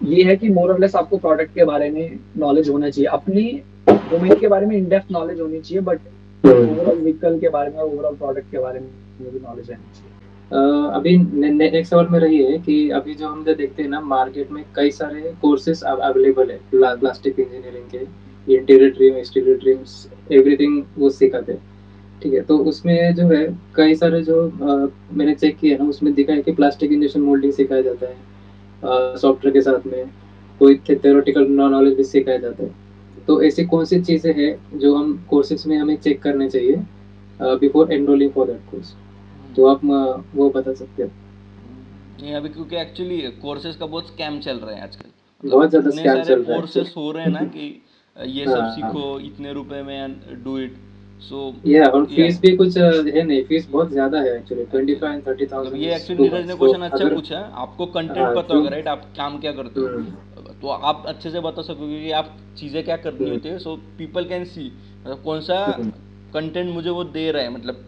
Speaker 2: ये है कि मोर और लेस आपको प्रोडक्ट के बारे में नॉलेज होना चाहिए, अपनी डोमेन के बारे में इन डेप्थ नॉलेज होनी चाहिए, बट ओवरऑल व्हीकल के बारे में, ओवरऑल प्रोडक्ट के बारे में भी नॉलेज रहनी चाहिए।
Speaker 1: अभी नेक्स्ट सवाल मेरा ये है कि अभी जो हम जो देखते हैं ना मार्केट में कई सारे कोर्सेस अवेलेबल है प्लास्टिक इंजीनियरिंग के, interior trim, exterior TRIMS, everything वो सिखाते हैं। ठीक है, तो उसमें जो है कई सारे जो मैंने चेक किया ना उसमें दिखा है कि प्लास्टिक इंजेक्शन मोल्डिंग सिखाया जाता है सॉफ्टवेयर के साथ में, कोई थ्योरेटिकल नॉलेज भी सिखाया जाता है। तो ऐसी कौन सी चीज़ें हैं जो हम कोर्सेज में हमें चेक करने चाहिए before enrolling for that course? तो आप वो बता सकते हो?
Speaker 3: नहीं अभी क्योंकि एक्चुअली कोर्सेज का बहुत स्कैम चल रहे हैं आजकल,
Speaker 1: बहुत
Speaker 3: मतलब
Speaker 1: ज़्यादा
Speaker 3: इतने
Speaker 1: स्कैम
Speaker 3: सारे
Speaker 1: चल रहा है
Speaker 3: कोर्सेज
Speaker 1: एक्चुअली।
Speaker 3: हो रहे हैं ना कि ये सब
Speaker 1: हाँ हाँ,
Speaker 3: सीखो इतने रुपए में डू इट। सो
Speaker 1: या और
Speaker 3: या
Speaker 1: फीस भी कुछ है नहीं, फीस बहुत ज़्यादा है एक्चुअली, ट्वेंटी
Speaker 3: अच्छा,
Speaker 1: फाइव एंड थर्टी
Speaker 3: मतलब
Speaker 1: थाउजेंड
Speaker 3: ये
Speaker 1: इज
Speaker 3: एक्चुअली
Speaker 1: टू
Speaker 3: नीरज ने
Speaker 1: मच। तो
Speaker 3: क्वेश्चन अच्छा
Speaker 1: अगर
Speaker 3: पूछा है, आपको कंटेंट
Speaker 1: हाँ
Speaker 3: पता
Speaker 1: जो
Speaker 3: होगा राइट, आप काम क्या करते हो,
Speaker 1: हम्म,
Speaker 3: तो आप अच्छे से बता सकोगे कि आप चीज़ें क्या करनी
Speaker 1: हम्म,
Speaker 3: होती है, सो पीपल कैन सी मतलब कौन सा
Speaker 1: हम्म,
Speaker 3: कंटेंट मुझे वो दे रहा है, मतलब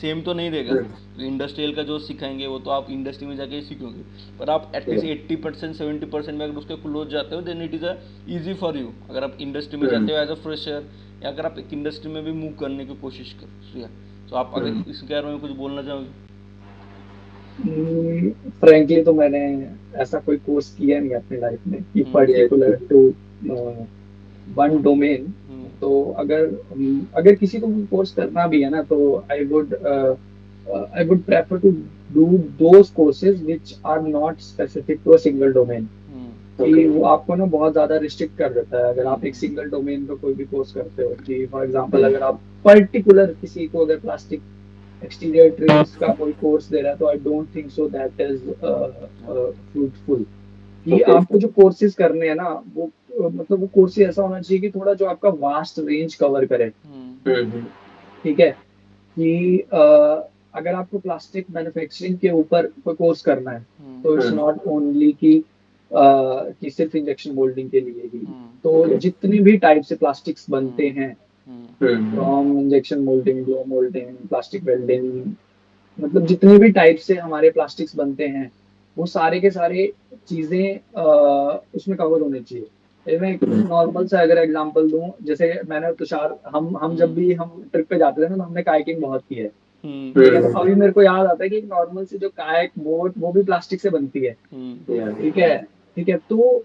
Speaker 3: सेम तो नहीं देगा।
Speaker 1: हम्म,
Speaker 3: इंडस्ट्रियल का जो सिखाएंगे वो तो आप इंडस्ट्री में जाके ही सीखोगे, पर आप एटलीस्ट
Speaker 1: yeah,
Speaker 3: 80% 70% में अगर उसके क्लोज जाते हो then it is a easy for you, अगर आप इंडस्ट्री में
Speaker 1: हम्म,
Speaker 3: जाते हो एज अ फ्रेशर, या अगर आप एक इंडस्ट्री में भी मूव करने की कोशिश करो। सो आप
Speaker 1: हम्म,
Speaker 3: अगर इसके बारे में कुछ बोलना चाहोगे?
Speaker 2: फ्रैंकली तो मैंने ऐसा कोई कोर्स किया नहीं अपनी लाइफ में कि
Speaker 3: hmm,
Speaker 1: yes,
Speaker 2: particular to one domain.
Speaker 3: Hmm,
Speaker 2: तो अगर किसी को कोर्स करना भी है ना, तो I would prefer to do those courses which are not specific to a single domain.
Speaker 3: Hmm,
Speaker 2: कि
Speaker 1: okay,
Speaker 2: वो आपको ना बहुत ज्यादा रिस्ट्रिक्ट कर देता है अगर
Speaker 3: हुँ,
Speaker 2: आप एक सिंगल डोमेन पे कोई भी कोर्स करते हो। कि फॉर एग्जांपल अगर आप पर्टिकुलर किसी को अगर प्लास्टिक एक्सटीरियर ट्रिम्स का कोई कोर्स दे रहा है, तो I don't think so that is fruitful. कि
Speaker 1: okay,
Speaker 2: आपको जो कोर्सेज करने हैं ना, वो मतलब वो कोर्सेज ऐसा होना चाहिए कि थोड़ा जो आपका वास्ट रेंज कवर करे।
Speaker 3: हुँ,
Speaker 1: हम्म,
Speaker 2: ठीक है, कि अगर आपको प्लास्टिक मैन्युफैक्चरिंग के ऊपर कोई कोर्स करना है,
Speaker 3: हुँ,
Speaker 2: तो इट्स
Speaker 1: हम्म,
Speaker 2: नॉट ओनली कि सिर्फ इंजेक्शन मोल्डिंग के लिए ही।
Speaker 3: हुँ,
Speaker 2: तो
Speaker 1: okay,
Speaker 2: जितने भी टाइप से प्लास्टिक्स बनते
Speaker 3: हुँ,
Speaker 2: हैं,
Speaker 3: हुँ,
Speaker 2: from injection moulding, blow moulding, plastic welding, मतलब जितने भी टाइप से हमारे प्लास्टिक्स बनते हैं, वो सारे के सारे चीजें उसमें कवर होने चाहिए। ये मैं एक
Speaker 1: हम्म,
Speaker 2: नॉर्मल सा अगर एग्जांपल दूं, जैसे मैंने और तुषार, हम जब
Speaker 3: हुँ,
Speaker 2: भी हम ट्रिप पे जाते थे ना, तो हमने कायाकिंग बहुत की है।
Speaker 3: हुँ,
Speaker 2: ठीक है, तो अभी मेरे को याद आता है कि एक नॉर्मल सी जो कायाक बोट, वो भी प्लास्टिक से बनती है।
Speaker 3: हुँ,
Speaker 1: yeah,
Speaker 2: ठीक है, ठीक है, तो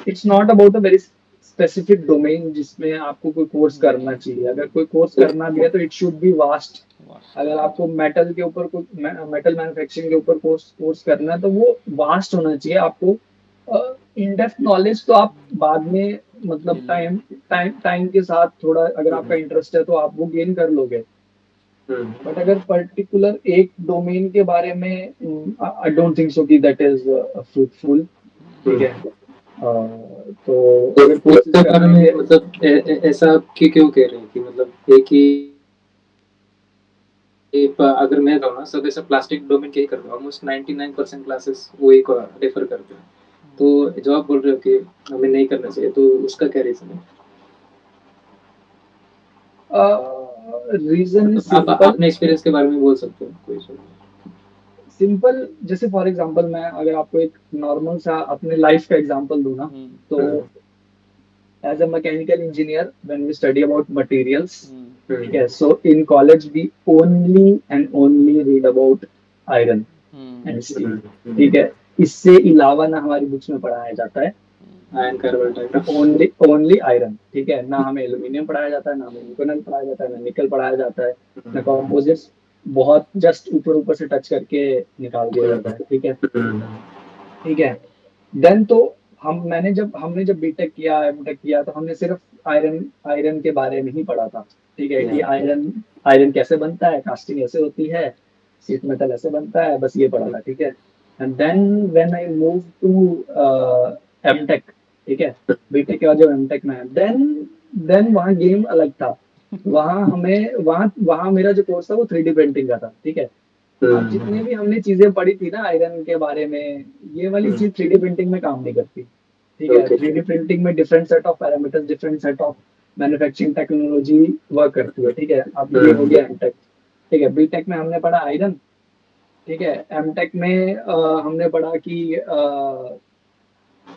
Speaker 2: it's not about a very specific domain जिसमें आपको कोई कोर्स
Speaker 3: हुँ,
Speaker 2: करना चाहिए। अगर कोई कोर्स
Speaker 1: okay,
Speaker 2: करना भी है तो it should be vast.
Speaker 3: Wash
Speaker 2: अगर
Speaker 3: राइट,
Speaker 2: आपको मेटल के ऊपर कोई मेटल मैन्युफैक्चरिंग के ऊपर कोर्स कोर्स करना है, तो वो वास्ट होना चाहिए। आपको इन डेप्थ नॉलेज तो आप बाद में,
Speaker 3: ले
Speaker 2: मतलब
Speaker 3: लेंगे,
Speaker 2: टाइम टाइम टाइम के साथ थोड़ा अगर आपका
Speaker 1: हम्म,
Speaker 2: इंटरेस्ट है तो आप वो गेन कर लोगे।
Speaker 1: हम्म,
Speaker 2: बट अगर पर्टिकुलर एक डोमेन के बारे में, आई डोंट थिंक सो कि दैट इज फ्रूटफुल। ठीक है, तो
Speaker 1: तो
Speaker 2: अगर कोर्सेज
Speaker 1: उसके बारे
Speaker 2: करने
Speaker 1: में
Speaker 2: के,
Speaker 1: मतलब ऐसा आप क्यों कह रहे हैं कि मतलब एक ही अगर मैं कहूँ ना सब ऐसा प्लास्टिक डोमेन के ही करते हैं, ऑलमोस्ट 99% क्लासेस वही को रेफर करते हैं। तो जो आप बोल रहे हो कि हमें नहीं करना चाहिए, तो उसका क्या रीजन है?
Speaker 2: रीजन
Speaker 1: मतलब आप
Speaker 2: सिंपल।
Speaker 1: अपने एक्सपीरियंस के बारे में बोल सकते हो, कोई इशू
Speaker 2: सिंपल जैसे फॉर एग्जांपल, मैं अगर आपको एक नॉर्मल सा अपने लाइफ का एग्जांपल दूं ना,
Speaker 3: हुँ,
Speaker 2: तो
Speaker 1: नहीं।
Speaker 2: As a mechanical engineer when we study about materials,
Speaker 3: hmm,
Speaker 2: ठीक है, so in college we only and only read about iron
Speaker 3: hmm,
Speaker 2: and steel. ठीक है, इससे अलावा ना हमारी बुक्स में पढ़ाया जाता है,
Speaker 1: ion carbon diagram.
Speaker 2: Only only iron. ठीक है, ना हमें एल्यूमिनियम पढ़ाया जाता है, ना हमें निकोल पढ़ाया जाता है, ना निकल पढ़ाया जाता है, ना कंपोजिट्स। बहुत जस्ट ऊपर ऊपर से टच करके निकाल दिया जाता है। ठीक है, ठीक है, देन तो हमने जब बीटेक किया, एमटेक किया, तो हमने सिर्फ आयरन आयरन के बारे में ही पढ़ा था। ठीक है, कि आयरन आयरन कैसे बनता है, कास्टिंग ऐसे होती है, शीट मेटल ऐसे बनता है, बस ये पढ़ा था। ठीक है, and then when I move to MTech, ठीक है, बीटेक के बाद जब एमटेक में है, देन वहाँ गेम अलग था। वहाँ मेरा जो कोर्स था वो 3D प्रिंटिंग का था। ठीक है, अब जितने भी हमने चीजें पढ़ी थी ना आयरन के बारे में, ये वाली चीज 3D प्रिंटिंग में काम नहीं करती। ठीक है,
Speaker 1: ओके,
Speaker 2: 3D प्रिंटिंग में different set of parameters, different set of manufacturing technology work करती है। ठीक है, अब ये हो गया एमटेक। ठीक है, बीटेक में हमने पढ़ा आयरन। ठीक है, एमटेक में हमने पढ़ा कि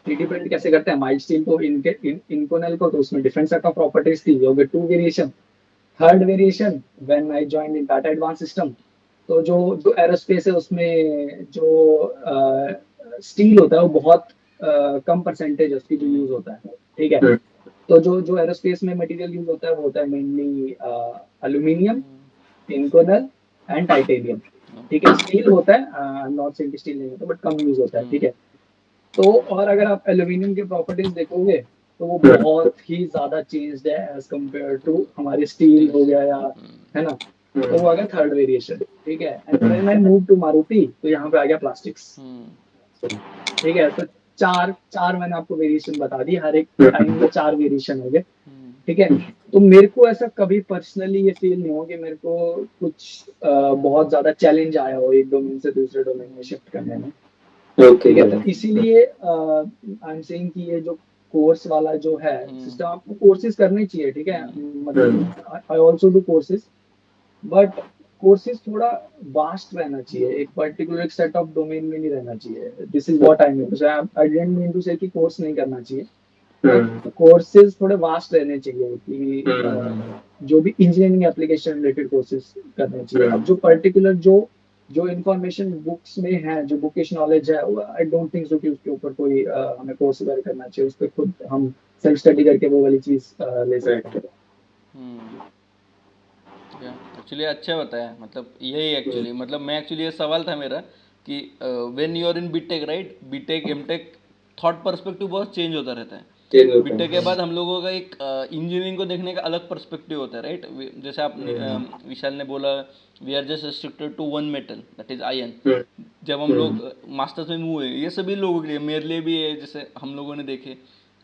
Speaker 2: 3D प्रिंट कैसे करते हैं, माइल्ड स्टील को इनकोनेल को, तो उसमें डिफरेंट सेट ऑफ प्रॉपर्टीज थी, हो गए 2 variation. Third variation when I joined in Tata advance system, तो जो जो एरोस्पेस है उसमें जो स्टील होता है वो बहुत कम परसेंटेज उसकी जो यूज होता है, ठीक है। तो जो जो एरोस्पेस में मटेरियल यूज होता है वो होता है मेनली एल्यूमिनियम, इंकोनल एंड टाइटेनियम, ठीक है। स्टील होता है, नॉट सेइंग स्टील नहीं होता बट कम यूज होता है, ठीक है। तो और अगर आप एल्यूमिनियम के प्रॉपर्टीज देखोगे तो वो बहुत ही ज्यादा चेंज्ड है एज कम्पेयर टू हमारे स्टील हो गया, या है ना। तो वो आ गया थर्ड वेरिएशन, ठीक है। And when I move to Maruti, तो यहाँ पे आ गया प्लास्टिक्स, ठीक है। तो चार चार मैंने आपको वेरिएशन बता दी, हर एक टाइम में 4 वेरिएशन हो गए, ठीक है। तो मेरे को ऐसा कभी पर्सनली ये फील नहीं हो कि मेरे को कुछ बहुत ज्यादा चैलेंज आया हो एक डोमेन से दूसरे डोमेन में शिफ्ट करने में, ठीक है। तो इसीलिए आई एम सेइंग कि ये जो कोर्स वाला जो है सिस्टम, आपको कोर्सेज करने चाहिए, ठीक है। मतलब I also do courses, but courses थोड़ा वास्ट रहना चाहिए, एक पर्टिकुलर सेट ऑफ डोमेन में नहीं रहना चाहिए। This is what I mean, so I didn't mean to say कि कोर्स नहीं करना चाहिए, कोर्सेज थोड़े वास्ट रहने चाहिए कि जो भी इंजीनियरिंग एप्लीकेशन रिलेटेड कोर्सेज करने चाहिए। अब जो पर्टिकुलर जो जो इन्फॉर्मेशन बुक्स में है, जो बुकिश नॉलेज है, आई डोंट थिंक सो कि उसके ऊपर कोई हमें कोर्स वगैरह करना चाहिए, उस पर खुद हम सेल्फ स्टडी करके वो वाली चीज ले सकते हैं।
Speaker 3: एक्चुअली अच्छा बताया, मतलब यही एक्चुअली, मतलब मैं एक्चुअली ये सवाल था मेरा कि when you are in BTech right, BTech MTech, thought perspective बहुत चेंज होता रहता है। बीटेक के बाद हम लोगों का एक इंजीनियरिंग को देखने का अलग पर्सपेक्टिव होता है राइट। जैसे आपने विशाल ने बोला we are just restricted to one metal that is iron. जब हम लोग मास्टर्स में मूव हुए, ये सभी लोगों के लिए, मेरे लिए भी है, जैसे हम लोगों ने देखे।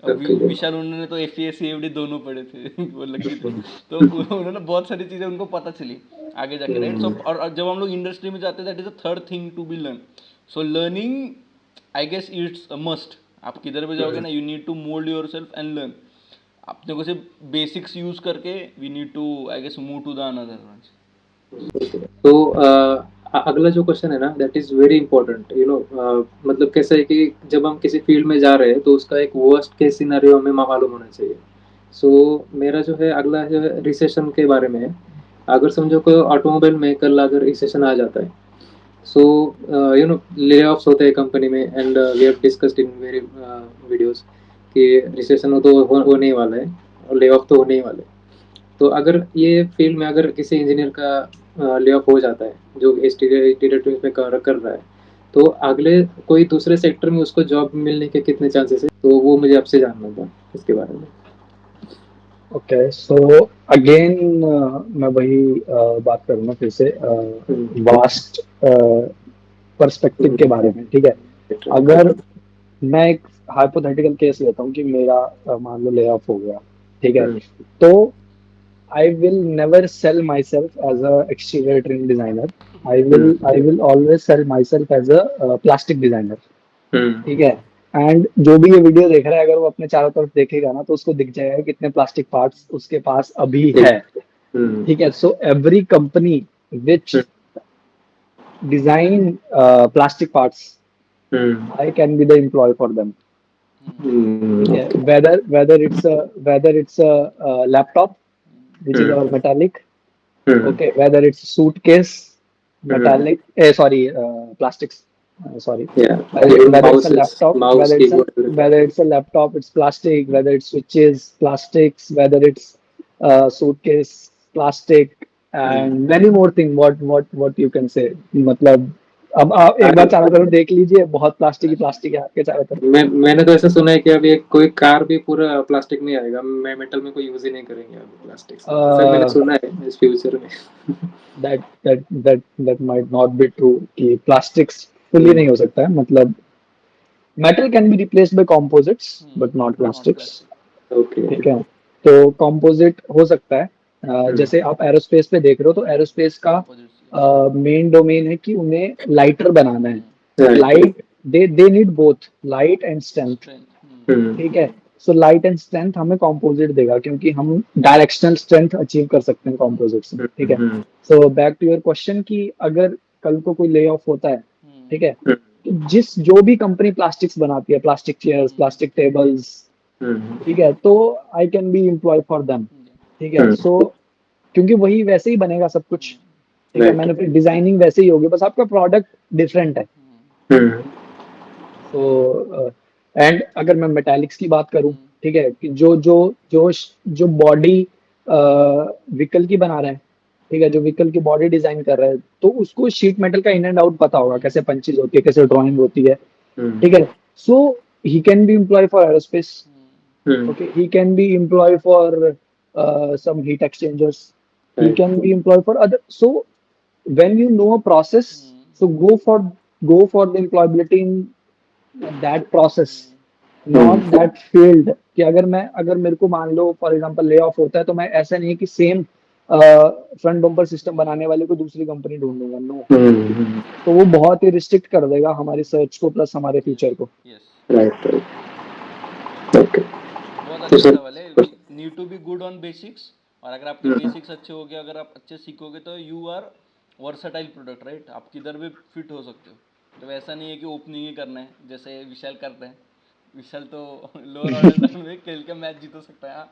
Speaker 3: विशाल उन्होंने तो एफ सी दोनों पढ़े थे वो लगी थे, तो उन्होंने बहुत सारी चीज़ें उनको पता चली आगे जाके राइट। सो और जब हम लोग इंडस्ट्री में जाते हैं that is the third thing to be learn. So learning I guess it's a must. आप किधर पे जाओगे ना, you need to mould yourself and learn. अपने को सिर्फ बेसिक्स यूज करके we need to I guess move to the another branch.
Speaker 1: तो अगला जो क्वेश्चन है ना, that is very important, you know. मतलब कैसा है कि जब हम किसी फील्ड में जा रहे हैं तो उसका एक वर्स्ट केस सिनेरियो हमें मालूम होना चाहिए। सो मेरा जो है अगला जो है रिसेशन के बारे में है। अगर समझो कोई ऑटोमोबाइल में कल अगर रिसेशन आ जाता है, so you know layoffs होते हैं कंपनी में, and we have discussed in very videos कि रिसेशन तो होने ही वाला है और ले ऑफ तो होने ही वाले हैं। तो अगर ये फील्ड में अगर किसी इंजीनियर का ले ऑफ हो जाता है जो इंटीरियर में कर रहा है, तो अगले कोई दूसरे सेक्टर में उसको जॉब मिलने के कितने चांसेस है, तो वो मुझे आपसे जानना था इसके बारे में।
Speaker 2: ओके, सो अगेन मैं वही बात करूंगा फिर से वास्ट पर्सपेक्टिव के बारे में, ठीक है। अगर मैं एक हाइपोथेटिकल केस लेता हूँ कि मेरा मान लो ले ऑफ हो गया, ठीक है। तो I will never sell myself as a exterior trim designer. I will always sell myself as a plastic designer. ठीक है। एंड जो भी ये वीडियो देख रहा है, अगर वो अपने चारों तरफ देखेगा ना, तो उसको दिख जाएगा कितने प्लास्टिक पार्ट्स उसके पास अभी है, ठीक है। So every company which design plastic parts, I can be the employee for them. Yeah. Whether it's a laptop which is our metallic, okay, whether it's a suitcase metallic, plastics, sorry,
Speaker 1: Yeah.
Speaker 2: whether it's a laptop, whether it's a laptop, it's plastic, whether it's switches, plastics, whether it's suitcase, plastic, and many more things. What you can say, मतलब अब आप एक बार चारों तरफ देख लीजिए, बहुत plastic है आपके चारों तरफ।
Speaker 1: मैंने तो ऐसा सुना है कि अभी कोई कार भी पूरा प्लास्टिक में आएगा, मैं मेटल में कोई यूज ही नहीं करेंगे अभी प्लास्टिक। सर मैंने सुना है इस फ्यूचर में।
Speaker 2: that might not be true कि प्लास्टिक्स फुली नहीं हो सकता है, मतलब metal can be replaced by composites but not plastics,
Speaker 1: okay,
Speaker 2: ठीक है। तो कंपोजिट हो सकता है, जैसे आप एरोस्पेस पे देख रहे हो, तो एरोस्पेस का मेन डोमेन है कि उन्हें लाइटर बनाना है। Light they need both light and strength, ठीक है। सो लाइट एंड स्ट्रेंथ हमें कंपोजिट देगा, क्योंकि हम डायरेक्शनल स्ट्रेंथ अचीव कर सकते हैं कंपोजिट से, ठीक है। So back to your question कि अगर कल को कोई ले ऑफ होता है, ठीक है, जिस जो भी कंपनी प्लास्टिक्स बनाती है, प्लास्टिक चेयर्स, प्लास्टिक टेबल्स, ठीक है, तो I can be employ for them, ठीक है। सो क्योंकि वही वैसे ही बनेगा सब कुछ, ठीक है,
Speaker 1: Right.
Speaker 2: मैंने फिर डिजाइनिंग वैसे ही होगी, बस आपका प्रोडक्ट डिफरेंट है। तो एंड अगर मैं मेटालिक्स की बात करूं, ठीक है, कि जो बॉडी व्हीकल की बना रहे हैं, ठीक है, जो व्हीकल की बॉडी डिजाइन कर रहे हैं, तो उसको शीट मेटल का इन एंड आउट पता होगा, कैसे पंचेज होती है, कैसे ड्राइंग होती है, ठीक है। So he can be employ for aerospace, okay, he can be employed for some heat exchangers, he
Speaker 1: Right.
Speaker 2: can be employed for other. So when you know a process, so go for the employability in that process, not that field। कि अगर मेरे को मान लो for example lay off होता है, तो मैं ऐसा नहीं है कि सेम फ्रंट बम्पर सिस्टम बनाने वाले को दूसरी कंपनी ढूंढूंगा, नो। तो वो बहुत ही रिस्ट्रिक्ट कर देगा हमारी सर्च को प्लस हमारे फ्यूचर को।
Speaker 3: Yes,
Speaker 1: Right. Right. Okay.
Speaker 3: बहुत
Speaker 1: तो
Speaker 3: अच्छा
Speaker 1: सर
Speaker 3: सवाल है। Need to be good on basics, और अगर आपके बेसिक्स अच्छे हो गए, अगर आप अच्छे सीखोगे, तो you are versatile product, right. आप किधर भी फिट हो सकते हो। तो ऐसा नहीं है कि ओपनिंग ही करना है जैसे विशाल करते हैं। विशाल तो लोअर ऑर्डर में खेल के मैच जीत सकता है,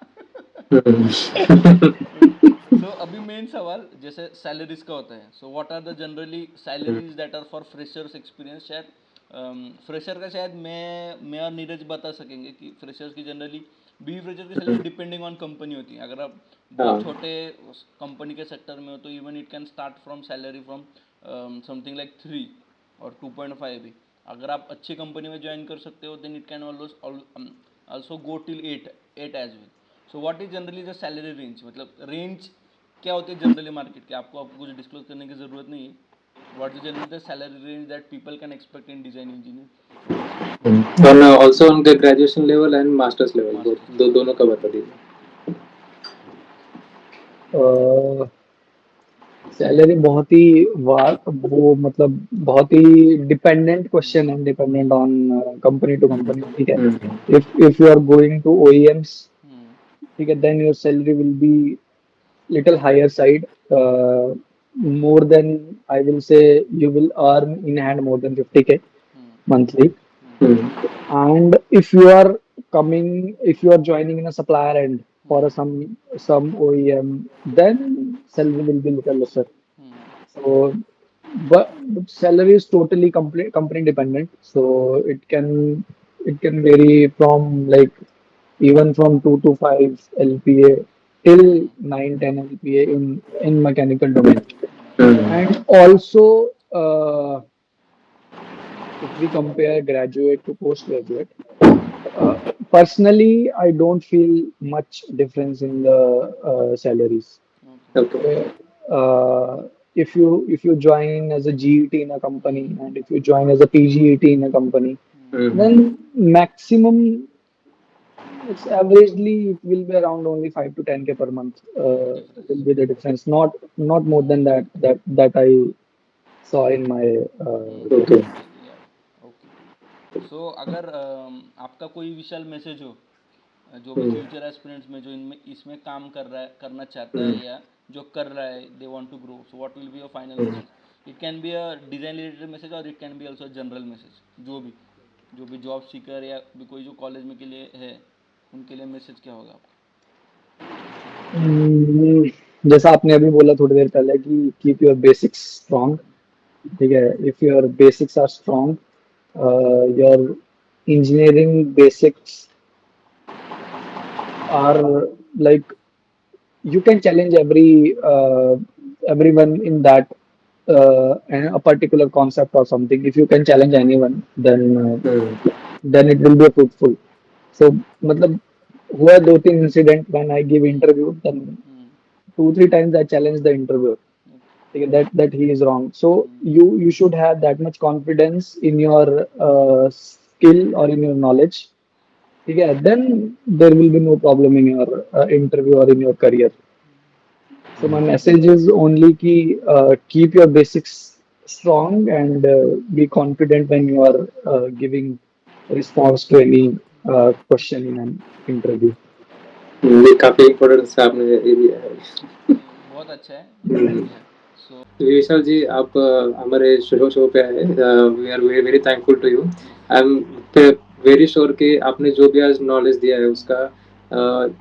Speaker 3: सो अभी मेन सवाल जैसे सैलरीज का होता है। So what are the generally salaries that are for freshers experience. शायद फ्रेशर का शायद मैं और नीरज बता सकेंगे कि फ्रेशर्स की जनरली बी फ्रेशर की सैलरी डिपेंडिंग ऑन कंपनी होती है। अगर आप बहुत छोटे कंपनी के सेक्टर में हो, तो even it can start from salary from something like 3 और 2.5 भी। अगर आप अच्छी कंपनी में ज्वाइन कर सकते हो, then it can also go till 8 as well. So what is generally the salary range, मतलब रेंज क्या होती है जनरली मार्केट की। आपको कुछ डिस्क्लोज करने की ज़रूरत नहीं है। What is generally the salary range that people can expect in design engineer.
Speaker 1: और ऑल्सो उनके graduation level and masters level दोनों का बता दीजिए।
Speaker 2: सैलरी बहुत ही वो मतलब बहुत ही डिपेंडेंट क्वेश्चन है, dependent on company to company, ठीक है। If you are going to OEMs, ठीक है, then your salary will be little higher side, more than, I will say, you will earn in hand more than 50K monthly. And if you are joining in a supplier end for some OEM, then salary will be little lesser. So, but salary is totally company dependent. So it can vary from like even from 2 to 5 LPA till 9-10 LPA in mechanical domain. And also, if we compare graduate to postgraduate, personally, I don't feel much difference in the salaries.
Speaker 1: Okay.
Speaker 2: If you join as a GET in a company, and if you join as a PGET in a company, then maximum it's averagely it will be around only 5 to 10K per month. Will be the difference, not more than that I saw in my
Speaker 1: Okay.
Speaker 3: ओके। So अगर आपका कोई विशाल message हो, जो भी future aspirants में जो इनमें इसमें काम कर रहा है, करना चाहता है, या जो कर रहा है, they want to grow, so what will be your final message. It can be a design related message, और it can be also general message. जो भी जॉब सीकर या भी कोई जो कॉलेज में के लिए है, उनके लिए मैसेज क्या होगा आपका।
Speaker 2: जैसा आपने अभी बोला थोड़ी देर पहले कि कीप योर बेसिक्स स्ट्रांग, ठीक है। If your basics are strong, your engineering basics are like you can challenge everyone in that a particular concept or something. If you can challenge anyone, then it will be fruitful. So मतलब हुआ 2-3 incident when I give interview, then 2-3 times I challenge the interviewer, okay, that he is wrong. So you should have that much confidence in your skill or in your knowledge, okay, then there will be no problem in your interview or in your career. So my message is only ki keep your basics strong, and be confident when you are giving response to any question in an interview.
Speaker 1: ये काफी important से आपने ये दिया है।
Speaker 3: बहुत अच्छा है। सो
Speaker 1: विशाल जी, आप हमारे शो पे आए, we are very very thankful to you. I am very sure कि आपने जो भी आज नॉलेज दिया है उसका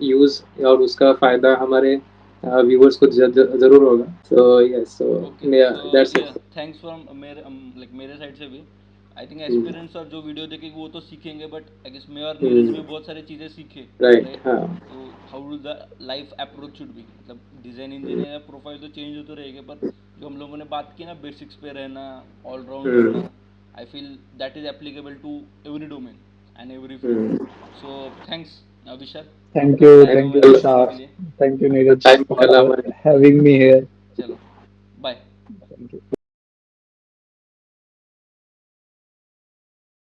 Speaker 1: यूज और उसका फायदा हमारे व्यूअर्स को जरूर होगा। So yes, so
Speaker 3: okay, so
Speaker 1: that's
Speaker 3: yes,
Speaker 1: it.
Speaker 3: Thanks from मेरे लाइक मेरे साइड से भी। आई थिंक एक्सपीरियंस और जो वीडियो देखेंगे वो तो सीखेंगे, बट आई गेस मैं और नीरज में बहुत सारी चीज़ें सीखे,
Speaker 1: राइट,
Speaker 3: राइट।
Speaker 1: हाँ।
Speaker 3: तो how do the life approach should be, मतलब डिज़ाइन इंजीनियर प्रोफाइल तो चेंज होते रहेगा, पर जो हम लोगों ने बात की ना बेसिक्स पे रहना, ऑलराउंड रहना, I feel that is applicable to every domain and every field. So thanks Vishal,
Speaker 2: Thank
Speaker 3: अपना
Speaker 2: you,
Speaker 3: टाइम
Speaker 2: thank you,
Speaker 3: हमारे लिए देने
Speaker 2: Tushar.
Speaker 3: के लिए।
Speaker 2: Thank you, Neeraj,
Speaker 1: time
Speaker 2: for
Speaker 1: निकाला हमारे
Speaker 2: having me here.